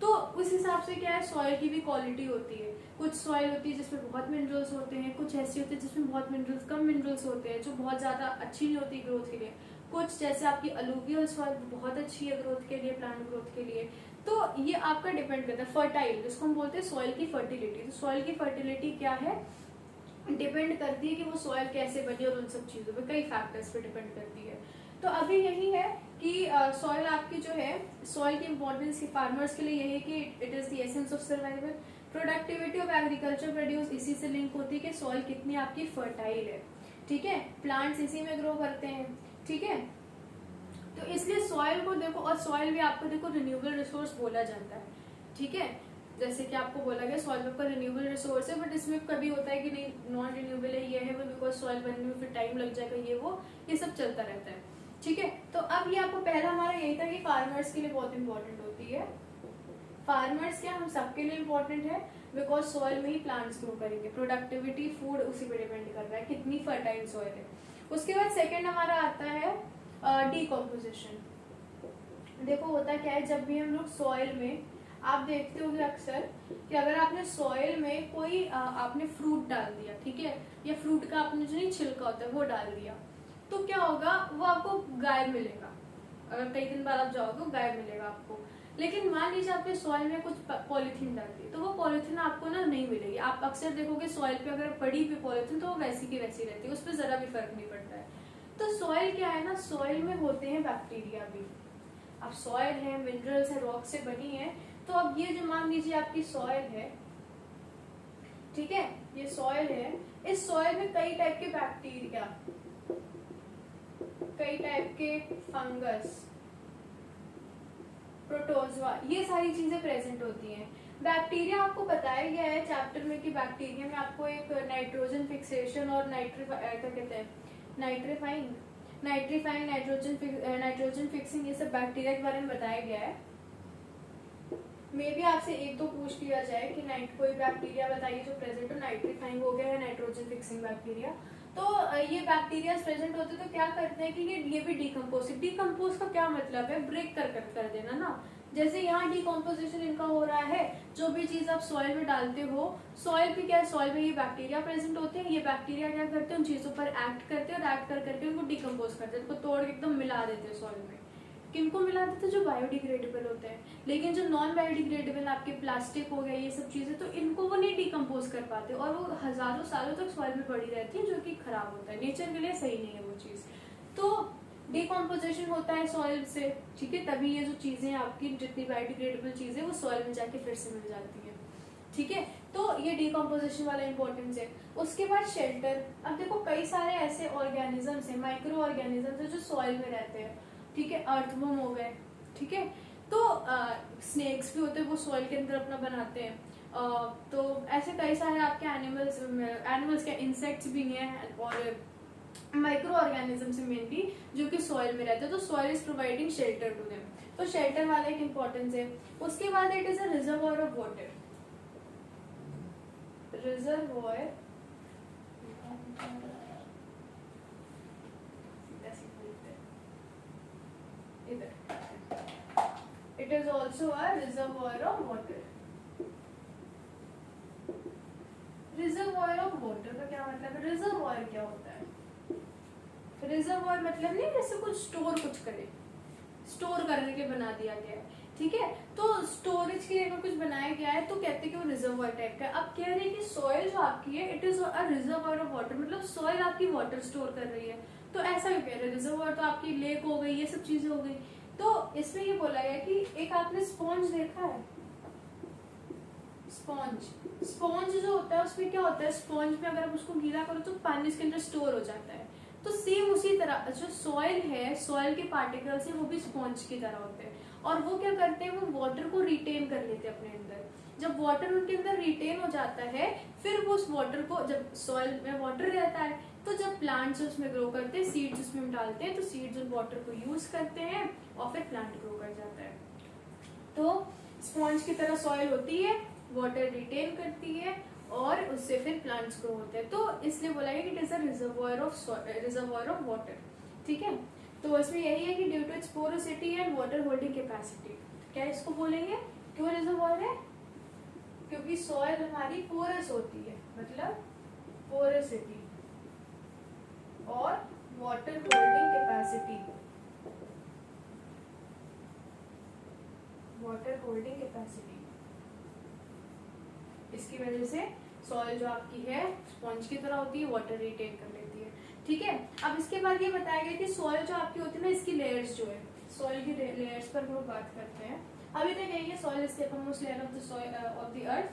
तो उस हिसाब से क्या है, सॉइल की भी क्वालिटी होती है। कुछ सॉइल होती है जिसमें बहुत मिनरल्स होते हैं, कुछ ऐसी होती है जिसमें बहुत मिनरल्स, कम मिनरल्स होते हैं, जो बहुत ज्यादा अच्छी नहीं होती ग्रोथ के लिए। कुछ जैसे आपकी अलूवियल सॉइल बहुत अच्छी है ग्रोथ के लिए, प्लांट ग्रोथ के लिए। तो ये आपका डिपेंड करता है। फर्टाइल, जिसको हम बोलते हैं सॉइल की फर्टिलिटी। तो सॉइल की फर्टिलिटी क्या है, डिपेंड करती है कि वो सॉइल कैसे बनी, और उन सब चीजों पे, कई फैक्टर्स पे डिपेंड करती है। तो अभी यही है कि सॉइल आपकी जो है, सॉइल की इंपॉर्टेंस फार्मर्स के लिए यही है कि it is the essence of survival. Productivity of agriculture produce इसी से लिंक होती है कि सॉइल कितनी आपकी फर्टाइल है, ठीक है। प्लांट्स इसी में ग्रो करते हैं, ठीक है। तो इसलिए सॉइल को देखो, और सॉइल भी आपको देखो रिन्यूएबल रिसोर्स बोला जाता है, ठीक है। जैसे कि आपको बोला गया सॉइल आपका रिन्यूएबल रिसोर्स है, बट इसमें कभी होता है कि नहीं नॉन रिन्यूएबल है, ये है वो, बिकॉज सॉइल बनने में फिर टाइम लग जाएगा, ये सब चलता रहता है, ठीक है। तो अब ये आपको पहला हमारा यही था कि फार्मर्स के लिए बहुत इंपॉर्टेंट होती है। फार्मर्स क्या हम सबके लिए इंपॉर्टेंट है, बिकॉज सॉइल में ही प्लांट्स ग्रो करेंगे, प्रोडक्टिविटी फूड उसी पे डिपेंड कर रहा है कितनी फर्टाइल सॉइल है। उसके बाद सेकेंड हमारा आता है डीकम्पोजिशन। देखो होता क्या है, जब भी हम लोग सॉइल में, आप देखते होंगे अक्सर कि अगर आपने सॉइल में कोई आपने फ्रूट डाल दिया, ठीक है, या फ्रूट का आपने जो नहीं छिलका होता है वो डाल दिया, तो क्या होगा, वो आपको गायब मिलेगा। अगर कई दिन बाद आप जाओगे वो गायब मिलेगा आपको। लेकिन मान लीजिए आपने सॉइल में कुछ पॉलीथीन डाल दी, तो वो पॉलीथीन आपको ना नहीं मिलेगी। आप अक्सर देखोगे सॉइल पे अगर पड़ी भी पॉलीथीन तो वो वैसी की वैसी रहती है, उस पर जरा भी फर्क नहीं पड़ता है। तो सॉइल क्या है ना, सॉइल में होते हैं बैक्टीरिया भी। अब सॉइल है, मिनरल्स है, रॉक से बनी है, तो अब ये जो मान लीजिए आपकी सॉइल है, ठीक है, ये सॉइल है, इस सॉइल में कई टाइप के बैक्टीरिया, कई टाइप के फंगस, प्रोटोजोआ, ये सारी चीजें प्रेजेंट होती हैं। बैक्टीरिया आपको बताया गया है चैप्टर में कि बैक्टीरिया में आपको एक नाइट्रोजन फिक्सेशन और नाइट्रीफाइंग नाइट्रोजन फिक्सिंग, ये सब बैक्टीरिया के बारे में बताया गया है। मे भी आपसे एक तो पूछ लिया जाए कि कोई बैक्टीरिया बताइए जो प्रेजेंट हो, नाइट्रीफाइंग हो गया है, नाइट्रोजन फिक्सिंग बैक्टीरिया। तो ये बैक्टीरिया प्रेजेंट होते तो क्या करते हैं कि ये भी डिकम्पोज का क्या मतलब है, ब्रेक कर देना ना। जैसे यहाँ डिकम्पोजिशन इनका हो रहा है, जो भी चीज आप सॉइल में डालते हो, सॉइल भी क्या है, सॉइल में ये बैक्टीरिया प्रेजेंट होते हैं, ये बैक्टीरिया क्या करते हैं, उन चीजों पर एक्ट करते हैं और एक्ट करके उनको डिकम्पोज करते हैं, उनको तोड़ के एकदम मिला देते हैं सॉइल में। किनको मिला देते हैं, जो बायोडिग्रेडेबल होते हैं। लेकिन जो नॉन बायोडिग्रेडेबल आपके प्लास्टिक हो गया, ये सब चीजें, तो इनको वो नहीं डिकम्पोज कर पाते और वो हजारों सालों तक सॉइल में पड़ी रहती है, जो कि खराब होता है, नेचर के लिए सही नहीं है वो चीज। तो डिकम्पोजिशन होता है सॉइल से, ठीक है, तभी ये जो चीजें आपकी जितनी बायोडिग्रेडेबल चीजें वो सॉइल में जाके फिर से मिल जाती है, ठीक है। तो ये डिकम्पोजिशन वाला इंपॉर्टेंस है। उसके बाद शेल्टर। अब देखो कई सारे ऐसे ऑर्गेनिजम्स है, माइक्रो ऑर्गेनिजम्स है जो सॉइल में रहते हैं, ठीक है, अर्थवर्म हो गए, ठीक है। तो स्नेक्स भी होते हैं, वो सॉइल के अंदर अपना बनाते हैं। तो ऐसे कई सारे आपके एनिमल्स के इंसेक्ट्स भी हैं और माइक्रो ऑर्गेनिजम्स मेनली जो कि सॉइल में रहते हैं। तो soil is providing shelter to them, तो शेल्टर वाला एक इंपॉर्टेंस है। उसके बाद it is a reservoir of water. Reservoir it is also a reservoir of water. Reservoir of water का क्या मतलब है, रिजर्वॉयर क्या होता है, रिजर्वॉयर मतलब नहीं जैसे कुछ स्टोर कुछ करे, स्टोर करने के बना दिया गया है, ठीक है। तो स्टोरेज के लिए अगर कुछ बनाया गया है तो कहते हैं कि वो रिजर्वॉयर टाइप का है। अब कह रहे हैं कि सॉइल जो आपकी है it is a reservoir of water, मतलब सॉइल आपकी वाटर स्टोर कर रही है। तो ऐसा क्यों कह रहे हैं, रिजर्वॉयर तो आपकी लेक हो गई, ये सब चीजें हो गई। तो इसमें ये बोला गया कि एक आपने स्पॉन्ज देखा है, स्पॉन्ज जो होता है उसमें क्या होता है, स्पॉन्ज में अगर आप उसको गीला करो तो पानी उसके अंदर स्टोर हो जाता है। तो सेम उसी तरह जो सॉइल है, सॉइल के पार्टिकल्स है वो भी स्पॉन्ज की तरह होते हैं और वो क्या करते हैं, वो वाटर को रिटेन कर लेते हैं अपने अंदर। जब वाटर उनके अंदर रिटेन हो जाता है फिर वो उस वाटर को, जब सॉइल में वाटर रहता है तो जब प्लांट्स उसमें ग्रो करते हैं, सीड्स उसमें हम डालते हैं तो सीड्स उन वाटर को यूज करते हैं और फिर प्लांट ग्रो कर जाता है। तो स्पॉन्ज की तरह सॉइल होती है, वाटर रिटेन करती है और उससे फिर प्लांट्स ग्रो होते हैं। तो इसलिए बोला गया कि it is a reservoir of water, ठीक है। तो इसमें यही है कि due to its porosity and water holding capacity, क्या इसको बोलेंगे, क्यों रिजर्वॉयर है, क्योंकि सॉइल हमारी पोरस होती है, मतलब पोरोसिटी और water holding capacity, water holding capacity, इसकी वजह से सॉइल जो आपकी है स्पॉन्ज की तरह होती है, वाटर रिटेन कर लेती है, ठीक है। अब इसके बाद ये बताया गया कि सॉइल जो आपकी होती है ना, इसकी लेयर्स जो है, सॉइल की लेयर्स पर हम लोग बात करते हैं। अभी तक यही है, soil is the most layer of the earth,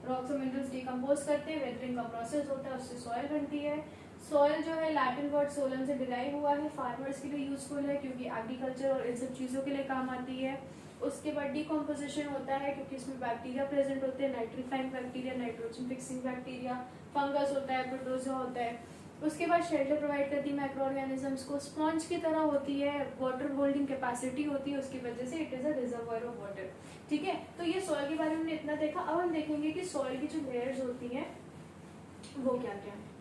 rocks और मिनरल्स डिकम्पोज करते हैं, वेदरिंग का प्रोसेस होता है, उससे सॉइल बनती है। सॉइल जो है लैटिन वर्ड सोलम से डिराइव हुआ है, फार्मर्स के लिए यूजफुल है क्योंकि एग्रीकल्चर और इन सब चीज़ों के लिए काम आती है। उसके बाद डिकम्पोजिशन होता है क्योंकि इसमें बैक्टीरिया प्रेजेंट होते हैं, nitrifying bacteria, nitrogen fixing bacteria, fungus होता है, प्रोटोजोआ होता है। उसके बाद शेल्टर प्रोवाइड करती है माइक्रो ऑर्गेनिजम्स को, स्पॉन्ज की तरह होती है, वाटर होल्डिंग कैपेसिटी होती है, उसकी वजह से it is a reservoir of water. ठीक है, तो ये सॉइल के बारे में हमने इतना देखा। अब हम देखेंगे कि सॉइल की जो लेयर्स होती हैं वो क्या क्या है।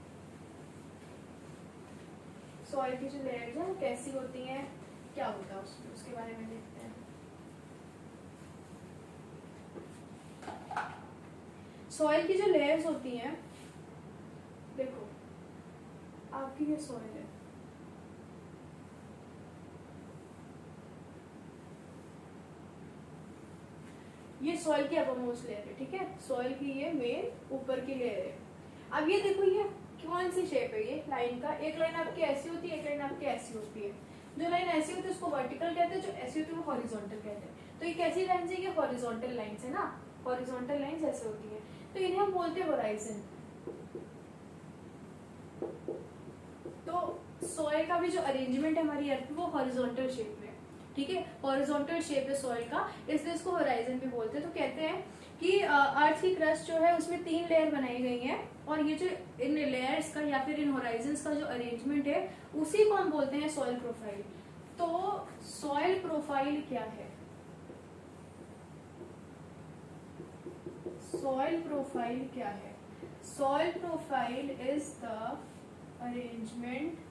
सॉइल की जो लेयर्स हैं वो कैसी होती हैं, क्या होता है उसमें, उसके बारे में देखते हैं। सॉइल की जो लेयर्स होती हैं, देखो आपकी ये सॉइल है, ये सॉइल की अपरमोस्ट लेयर है। ठीक है, सॉइल की ये मेन ऊपर की लेयर है। अब ये देखो ये कौन सी शेप है, ये लाइन का, एक लाइन आपकी ऐसी होती है, एक लाइन आपकी ऐसी होती है। जो लाइन ऐसी होती है उसको वर्टिकल कहते हैं, जो ऐसी होती है वो हॉरिजॉन्टल कहते हैं। तो ये कैसी लाइन है, ये हॉरिजॉन्टल लाइंस है ना, हॉरिजॉन्टल लाइंस ऐसे होती है, तो इन्हें हम बोलते हैं होराइजन। तो सॉइल का भी जो अरेंजमेंट है हमारी अर्थ वो हॉरिजॉन्टल शेप में, ठीक है, हॉरिजॉन्टल शेप है सॉइल का, इसलिए इसको होराइजन भी बोलते हैं। तो कहते हैं कि अर्थ की क्रस्ट जो है उसमें 3 लेयर बनाई गई हैं, और ये जो इन लेयर्स का या फिर इन होराइजन्स का जो अरेंजमेंट है उसी को हम बोलते हैं सॉइल प्रोफाइल। तो सॉइल प्रोफाइल क्या है, सॉइल प्रोफाइल क्या है, soil profile is the arrangement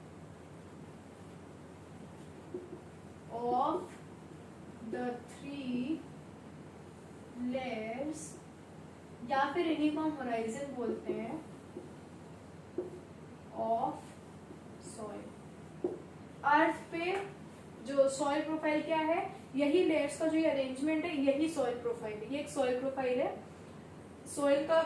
of the 3 layers, या फिर इन्हीं को हम होराइजन बोलते हैं, ऑफ सॉइल। अर्थ पे जो सॉइल प्रोफाइल क्या है, यही लेयर्स का जो ये अरेंजमेंट है यही सॉइल प्रोफाइल है। ये एक सॉइल प्रोफाइल है, सॉइल का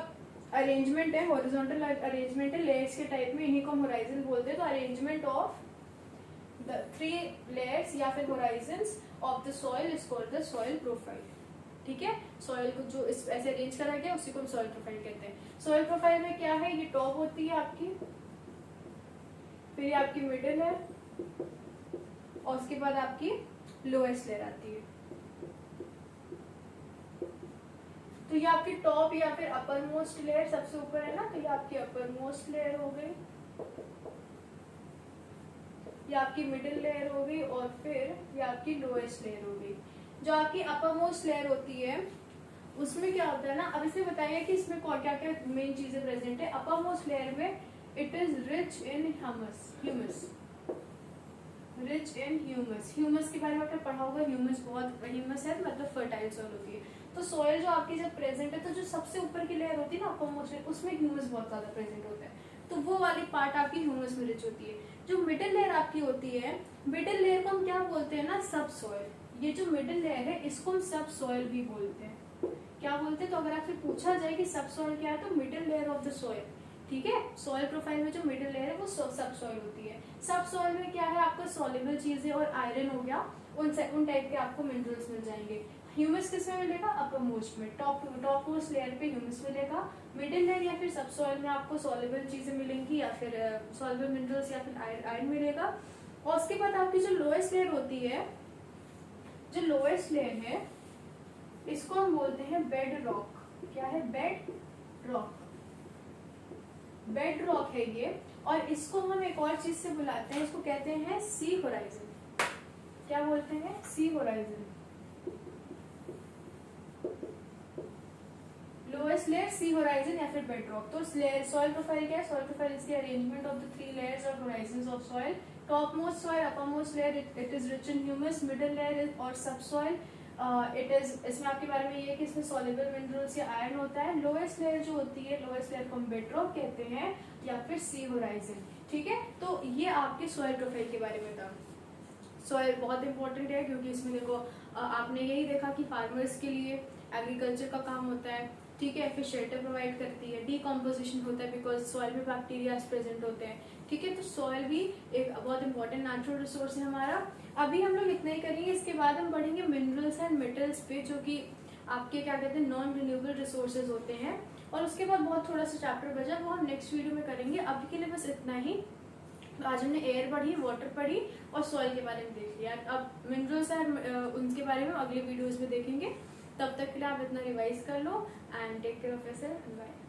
अरेंजमेंट है, हॉरिजॉन्टल अरेंजमेंट है लेयर्स के टाइप में, इन्हीं को हम होराइजन बोलते हैं। तो अरेंजमेंट ऑफ the 3 layers या फिर horizons of the soil is called the soil profile। ठीक है, सॉइल को जो इस ऐसे अरेंज करा गया उसी को हम सॉइल प्रोफाइल कहते हैं। सॉइल प्रोफाइल में क्या है, ये टॉप होती है आपकी, फिर ये आपकी मिडिल है, और उसके बाद आपकी लोएस्ट लेयर आती है। तो ये आपकी टॉप या फिर अपर मोस्ट लेयर सबसे ऊपर है ना, तो ये आपकी अपर मोस्ट लेयर हो गई, ये आपकी मिडिल लेयर हो गई, और फिर ये आपकी लोएस्ट लेयर हो गई। जो आपकी अपर मोस्ट लेयर होती है उसमें क्या होता है ना, अब इसमें बताइए कि इसमें क्या क्या मेन चीजें प्रेजेंट है। अपर मोस्ट लेयर में it is rich in humus, rich in humus. Humus के बारे में आपने पढ़ा होगा, ह्यूमस है मतलब फर्टाइल सॉइल होती है। तो सॉइल जो आपकी जब प्रेजेंट है, तो जो सबसे ऊपर की लेयर होती है ना अपर मोस्ट लेयर, उसमें ह्यूमस बहुत ज्यादा प्रेजेंट होता है, तो वो वाली पार्ट आपकी ह्यूमस में रिच होती है। जो मिडिल लेयर आपकी होती है, मिडिल लेयर को हम क्या बोलते हैं ना, सब सॉइल। ये जो मिडिल लेयर है इसको हम सब सॉइल भी बोलते हैं। क्या बोलते हैं, तो अगर आपसे पूछा जाए कि सब सॉइल क्या है, तो middle layer of the soil. ठीक है, सॉइल प्रोफाइल में जो मिडिल लेयर है वो सब सॉइल होती है। सब सॉइल में क्या है, आपका सॉल्युबल चीजें और आयरन हो गया, उन टाइप के आपको मिनरल्स मिल जाएंगे। ह्यूमस किस में मिलेगा, अपर मोस्ट में, टॉप मोस्ट लेयर पे ह्यूमस मिलेगा। मिडिल लेयर या फिर सब सॉइल में आपको सॉल्युबल चीजें मिलेंगी, या फिर सॉल्युबल मिनरल्स या फिर आयरन मिलेगा। और उसके बाद आपकी जो लोएस्ट लेयर होती है, जो लोएस्ट लेयर है इसको हम बोलते हैं बेड रॉक। क्या है, बेड रॉक, बेड रॉक है ये। और इसको हम एक और चीज से बुलाते हैं, इसको कहते हैं सी होराइजन। क्या बोलते हैं, C horizon. Lowest layer C horizon या फिर बेड रॉक। तो सॉइल प्रोफाइल क्या है, soil profile is the arrangement of the 3 layers और horizons of soil. Top most soil, upper most layer it is rich in humus, middle layer और सब soil it is, इसमें आपके बारे में ये है कि इसमें सॉल्युबल मिनरल्स या आयरन होता है। लोएस्ट लेयर जो होती है, लोएस्ट लेयर को हम बेड रॉक कहते हैं या फिर सी होराइजन। ठीक है, तो ये आपके सॉइल प्रोफाइल के बारे में था। सॉइल बहुत इंपॉर्टेंट है क्योंकि इसमें देखो आपने यही देखा कि फार्मर्स के लिए एग्रीकल्चर का काम होता है, ठीक है, फिर शेल्टर प्रोवाइड करती है, डीकम्पोजिशन होता है बिकॉज सॉइल में बैक्टीरिया प्रेजेंट होते हैं। ठीक है, तो सॉइल भी एक बहुत इंपॉर्टेंट नेचुरल रिसोर्स है हमारा। अभी हम लोग इतना ही करेंगे, इसके बाद हम बढ़ेंगे मिनरल्स एंड मेटल्स पे, जो कि आपके क्या कहते हैं नॉन रिन्यूएबल रिसोर्सेज होते हैं। और उसके बाद बहुत थोड़ा सा चैप्टर बचा, वो हम नेक्स्ट वीडियो में करेंगे। अभी के लिए बस इतना ही। आज हमने एयर पढ़ी, वाटर पढ़ी और सॉइल के बारे में देख लिया। अब मिनरल्स और उनके बारे में अगले वीडियोस में देखेंगे। तब तक के लिए आप इतना रिवाइज कर लो and take care of yourself. Bye.